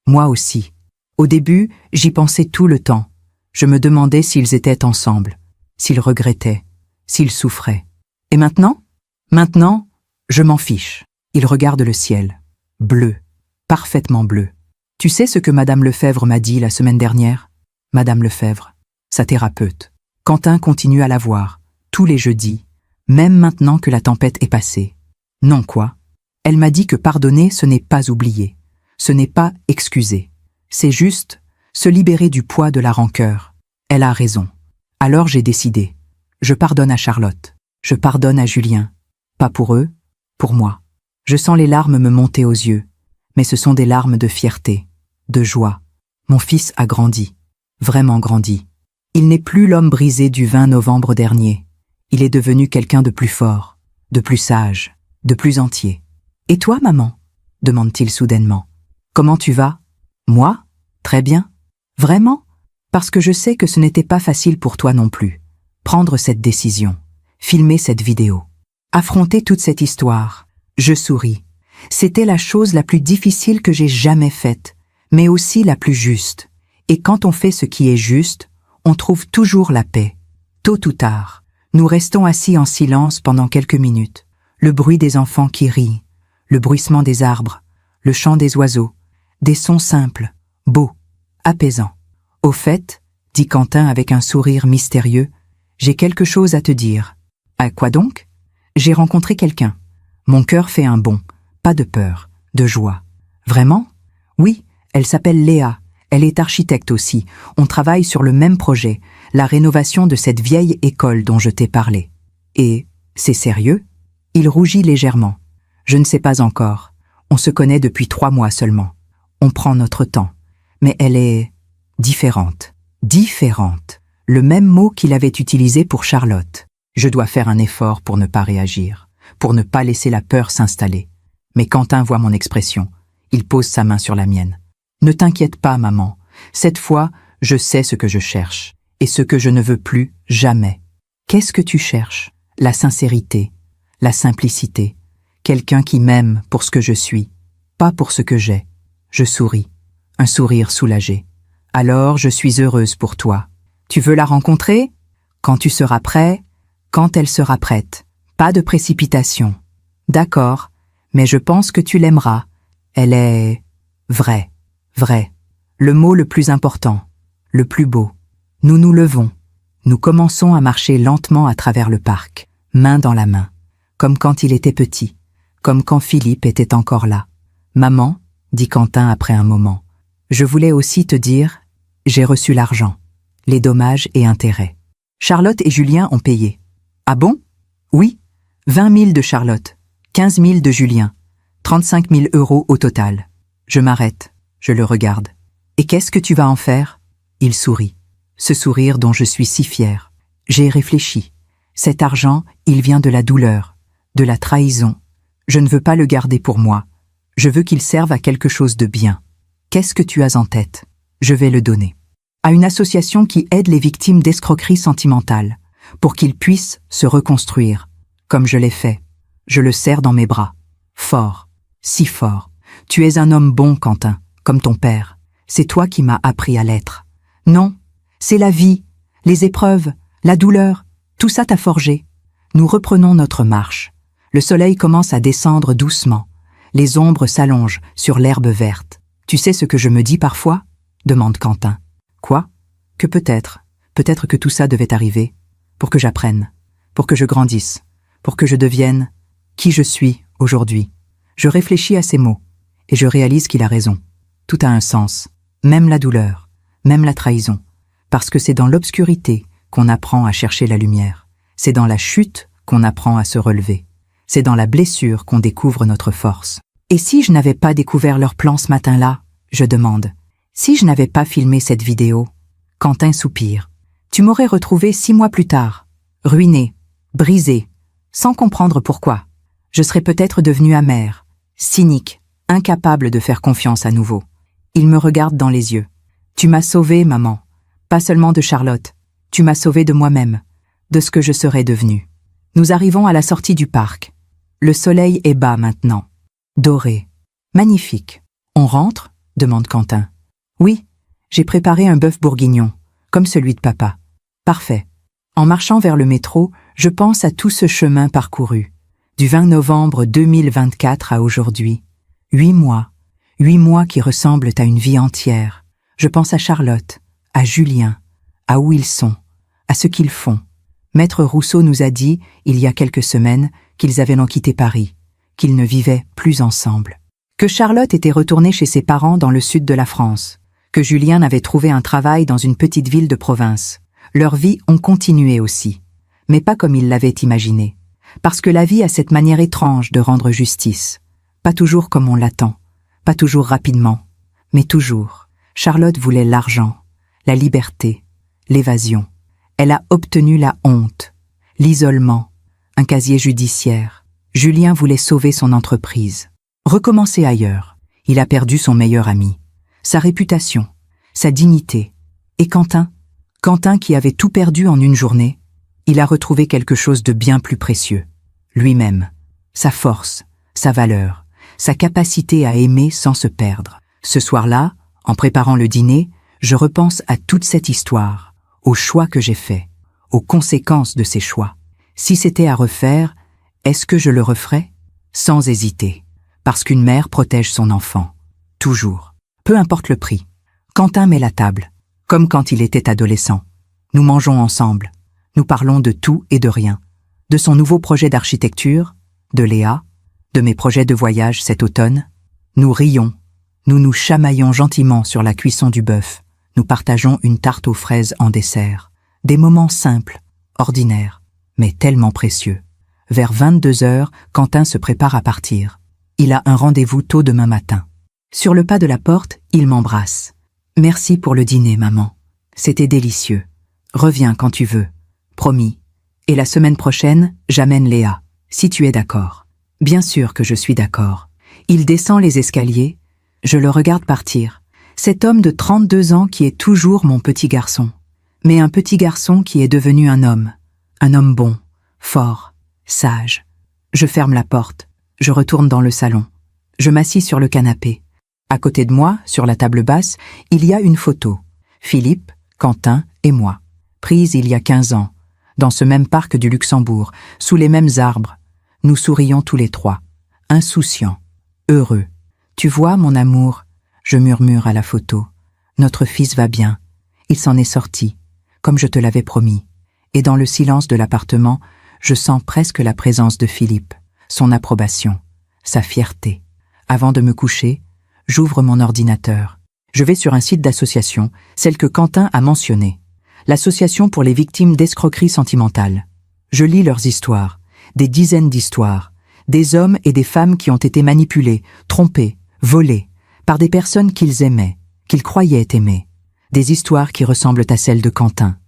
Moi aussi. Au début, j'y pensais tout le temps. Je me demandais s'ils étaient ensemble, s'ils regrettaient, s'ils souffraient. Et maintenant? Maintenant, je m'en fiche. Il regarde le ciel. Bleu. Parfaitement bleu. Tu sais ce que Madame Lefebvre m'a dit la semaine dernière? Madame Lefebvre, sa thérapeute. Quentin continue à la voir, tous les jeudis, même maintenant que la tempête est passée. Non quoi? Elle m'a dit que pardonner, ce n'est pas oublier. Ce n'est pas excuser. C'est juste se libérer du poids de la rancœur. Elle a raison. Alors j'ai décidé. Je pardonne à Charlotte. Je pardonne à Julien. Pas pour eux, pour moi. Je sens les larmes me monter aux yeux. Mais ce sont des larmes de fierté, de joie. Mon fils a grandi, vraiment grandi. Il n'est plus l'homme brisé du 20 novembre dernier. Il est devenu quelqu'un de plus fort, de plus sage, de plus entier. « Et toi, maman ?» demande-t-il soudainement. « Comment tu vas ?»« Moi ? Très bien. »« Vraiment ? Parce que je sais que ce n'était pas facile pour toi non plus. Prendre cette décision, filmer cette vidéo, affronter toute cette histoire. » Je souris. C'était la chose la plus difficile que j'ai jamais faite, mais aussi la plus juste. Et quand on fait ce qui est juste, on trouve toujours la paix. Tôt ou tard, nous restons assis en silence pendant quelques minutes. Le bruit des enfants qui rient, le bruissement des arbres, le chant des oiseaux, des sons simples, beaux, apaisants. « Au fait, » dit Quentin avec un sourire mystérieux, « j'ai quelque chose à te dire. »« À quoi donc ?»« J'ai rencontré quelqu'un. Mon cœur fait un bond, pas de peur, de joie. »« Vraiment ? » ?»« Oui, elle s'appelle Léa. Elle est architecte aussi. On travaille sur le même projet, la rénovation de cette vieille école dont je t'ai parlé. »« Et c'est sérieux ?» Il rougit légèrement. « Je ne sais pas encore. On se connaît depuis 3 mois seulement. On prend notre temps. Mais elle est différente. Différente. Le même mot qu'il avait utilisé pour Charlotte. Je dois faire un effort pour ne pas réagir, pour ne pas laisser la peur s'installer. Mais Quentin voit mon expression. Il pose sa main sur la mienne. « Ne t'inquiète pas, maman. Cette fois, je sais ce que je cherche. Et ce que je ne veux plus, jamais. » « Qu'est-ce que tu cherches ? » ?»« La sincérité, la simplicité. Quelqu'un qui m'aime pour ce que je suis, pas pour ce que j'ai. » Je souris, un sourire soulagé. « Alors, je suis heureuse pour toi. Tu veux la rencontrer ? Quand tu seras prêt, quand elle sera prête. Pas de précipitation. D'accord, mais je pense que tu l'aimeras. Elle est vraie, vraie. Le mot le plus important, le plus beau. Nous nous levons. Nous commençons à marcher lentement à travers le parc, main dans la main, comme quand il était petit, comme quand Philippe était encore là. « Maman, » dit Quentin après un moment, « je voulais aussi te dire, j'ai reçu l'argent, les dommages et intérêts. Charlotte et Julien ont payé. »« Ah bon ? » ?»« Oui, 20 000 de Charlotte, 15 000 de Julien, 35 000 € au total. » Je m'arrête, je le regarde. « Et qu'est-ce que tu vas en faire ?» Il sourit, ce sourire dont je suis si fière. J'ai réfléchi. Cet argent, il vient de la douleur, de la trahison. Je ne veux pas le garder pour moi. Je veux qu'il serve à quelque chose de bien. Qu'est-ce que tu as en tête ? Je vais le donner. À une association qui aide les victimes d'escroqueries sentimentales, pour qu'ils puissent se reconstruire, comme je l'ai fait. Je le serre dans mes bras. Fort, si fort. Tu es un homme bon, Quentin, comme ton père. C'est toi qui m'as appris à l'être. Non, c'est la vie, les épreuves, la douleur, tout ça t'a forgé. Nous reprenons notre marche. Le soleil commence à descendre doucement. Les ombres s'allongent sur l'herbe verte. « Tu sais ce que je me dis parfois ?» demande Quentin. « Quoi ? Que peut-être que tout ça devait arriver, pour que j'apprenne, pour que je grandisse, pour que je devienne qui je suis aujourd'hui. » Je réfléchis à ces mots, et je réalise qu'il a raison. Tout a un sens, même la douleur, même la trahison, parce que c'est dans l'obscurité qu'on apprend à chercher la lumière. C'est dans la chute qu'on apprend à se relever. C'est dans la blessure qu'on découvre notre force. Et si je n'avais pas découvert leur plan ce matin-là, je demande. Si je n'avais pas filmé cette vidéo, Quentin soupire. Tu m'aurais retrouvé 6 mois plus tard, ruiné, brisé, sans comprendre pourquoi. Je serais peut-être devenue amère, cynique, incapable de faire confiance à nouveau. Il me regarde dans les yeux. Tu m'as sauvée, maman. Pas seulement de Charlotte. Tu m'as sauvée de moi-même, de ce que je serais devenue. Nous arrivons à la sortie du parc. Le soleil est bas maintenant. Doré. Magnifique. On rentre ? Demande Quentin. Oui, j'ai préparé un bœuf bourguignon, comme celui de papa. Parfait. En marchant vers le métro, je pense à tout ce chemin parcouru. Du 20 novembre 2024 à aujourd'hui. 8 mois. 8 mois qui ressemblent à une vie entière. Je pense à Charlotte, à Julien, à où ils sont, à ce qu'ils font. Maître Rousseau nous a dit, il y a quelques semaines, qu'ils avaient quitté Paris, qu'ils ne vivaient plus ensemble. Que Charlotte était retournée chez ses parents dans le sud de la France, que Julien avait trouvé un travail dans une petite ville de province. Leurs vies ont continué aussi, mais pas comme ils l'avaient imaginé. Parce que la vie a cette manière étrange de rendre justice. Pas toujours comme on l'attend, pas toujours rapidement, mais toujours. Charlotte voulait l'argent, la liberté, l'évasion. Elle a obtenu la honte, l'isolement, un casier judiciaire. Julien voulait sauver son entreprise, recommencer ailleurs. Il a perdu son meilleur ami, sa réputation, sa dignité. Et Quentin qui avait tout perdu en une journée, il a retrouvé quelque chose de bien plus précieux. Lui-même, sa force, sa valeur, sa capacité à aimer sans se perdre. Ce soir-là, en préparant le dîner, je repense à toute cette histoire, aux choix que j'ai faits, aux conséquences de ces choix. Si c'était à refaire, est-ce que je le referais? Sans hésiter, parce qu'une mère protège son enfant, toujours, peu importe le prix. Quentin met la table, comme quand il était adolescent. Nous mangeons ensemble, nous parlons de tout et de rien, de son nouveau projet d'architecture, de Léa, de mes projets de voyage cet automne. Nous rions, nous nous chamaillons gentiment sur la cuisson du bœuf, nous partageons une tarte aux fraises en dessert. Des moments simples, ordinaires, mais tellement précieux. Vers 22h, Quentin se prépare à partir. Il a un rendez-vous tôt demain matin. Sur le pas de la porte, il m'embrasse. « Merci pour le dîner, maman. C'était délicieux. Reviens quand tu veux. Promis. Et la semaine prochaine, j'amène Léa, si tu es d'accord. » Bien sûr que je suis d'accord. Il descend les escaliers. Je le regarde partir. Cet homme de 32 ans qui est toujours mon petit garçon. Mais un petit garçon qui est devenu un homme bon, fort, sage. Je ferme la porte, je retourne dans le salon. Je m'assis sur le canapé. À côté de moi, sur la table basse, il y a une photo. Philippe, Quentin et moi. Prise il y a 15 ans, dans ce même parc du Luxembourg, sous les mêmes arbres. Nous sourions tous les trois, insouciants, heureux. Tu vois, mon amour, je murmure à la photo. Notre fils va bien. Il s'en est sorti, comme je te l'avais promis. Et dans le silence de l'appartement, je sens presque la présence de Philippe, son approbation, sa fierté. Avant de me coucher, j'ouvre mon ordinateur. Je vais sur un site d'association, celle que Quentin a mentionnée. L'Association pour les victimes d'escroqueries sentimentales. Je lis leurs histoires, des dizaines d'histoires, des hommes et des femmes qui ont été manipulés, trompés, volés, par des personnes qu'ils aimaient, qu'ils croyaient aimer. Des histoires qui ressemblent à celles de Quentin.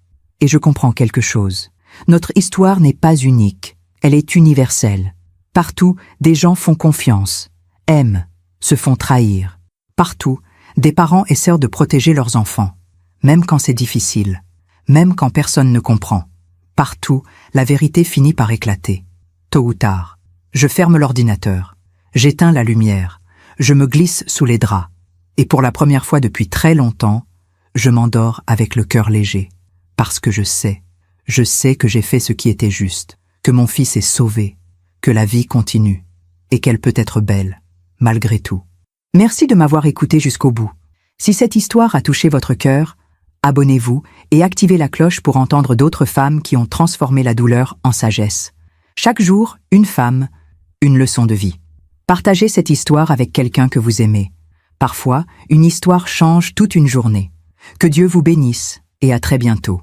Et je comprends quelque chose. Notre histoire n'est pas unique, elle est universelle. Partout, des gens font confiance, aiment, se font trahir. Partout, des parents essaient de protéger leurs enfants, même quand c'est difficile, même quand personne ne comprend. Partout, la vérité finit par éclater. Tôt ou tard, je ferme l'ordinateur, j'éteins la lumière, je me glisse sous les draps, et pour la première fois depuis très longtemps, je m'endors avec le cœur léger, parce que je sais que j'ai fait ce qui était juste, que mon fils est sauvé, que la vie continue, et qu'elle peut être belle, malgré tout. Merci de m'avoir écouté jusqu'au bout. Si cette histoire a touché votre cœur, abonnez-vous et activez la cloche pour entendre d'autres femmes qui ont transformé la douleur en sagesse. Chaque jour, une femme, une leçon de vie. Partagez cette histoire avec quelqu'un que vous aimez. Parfois, une histoire change toute une journée. Que Dieu vous bénisse et à très bientôt.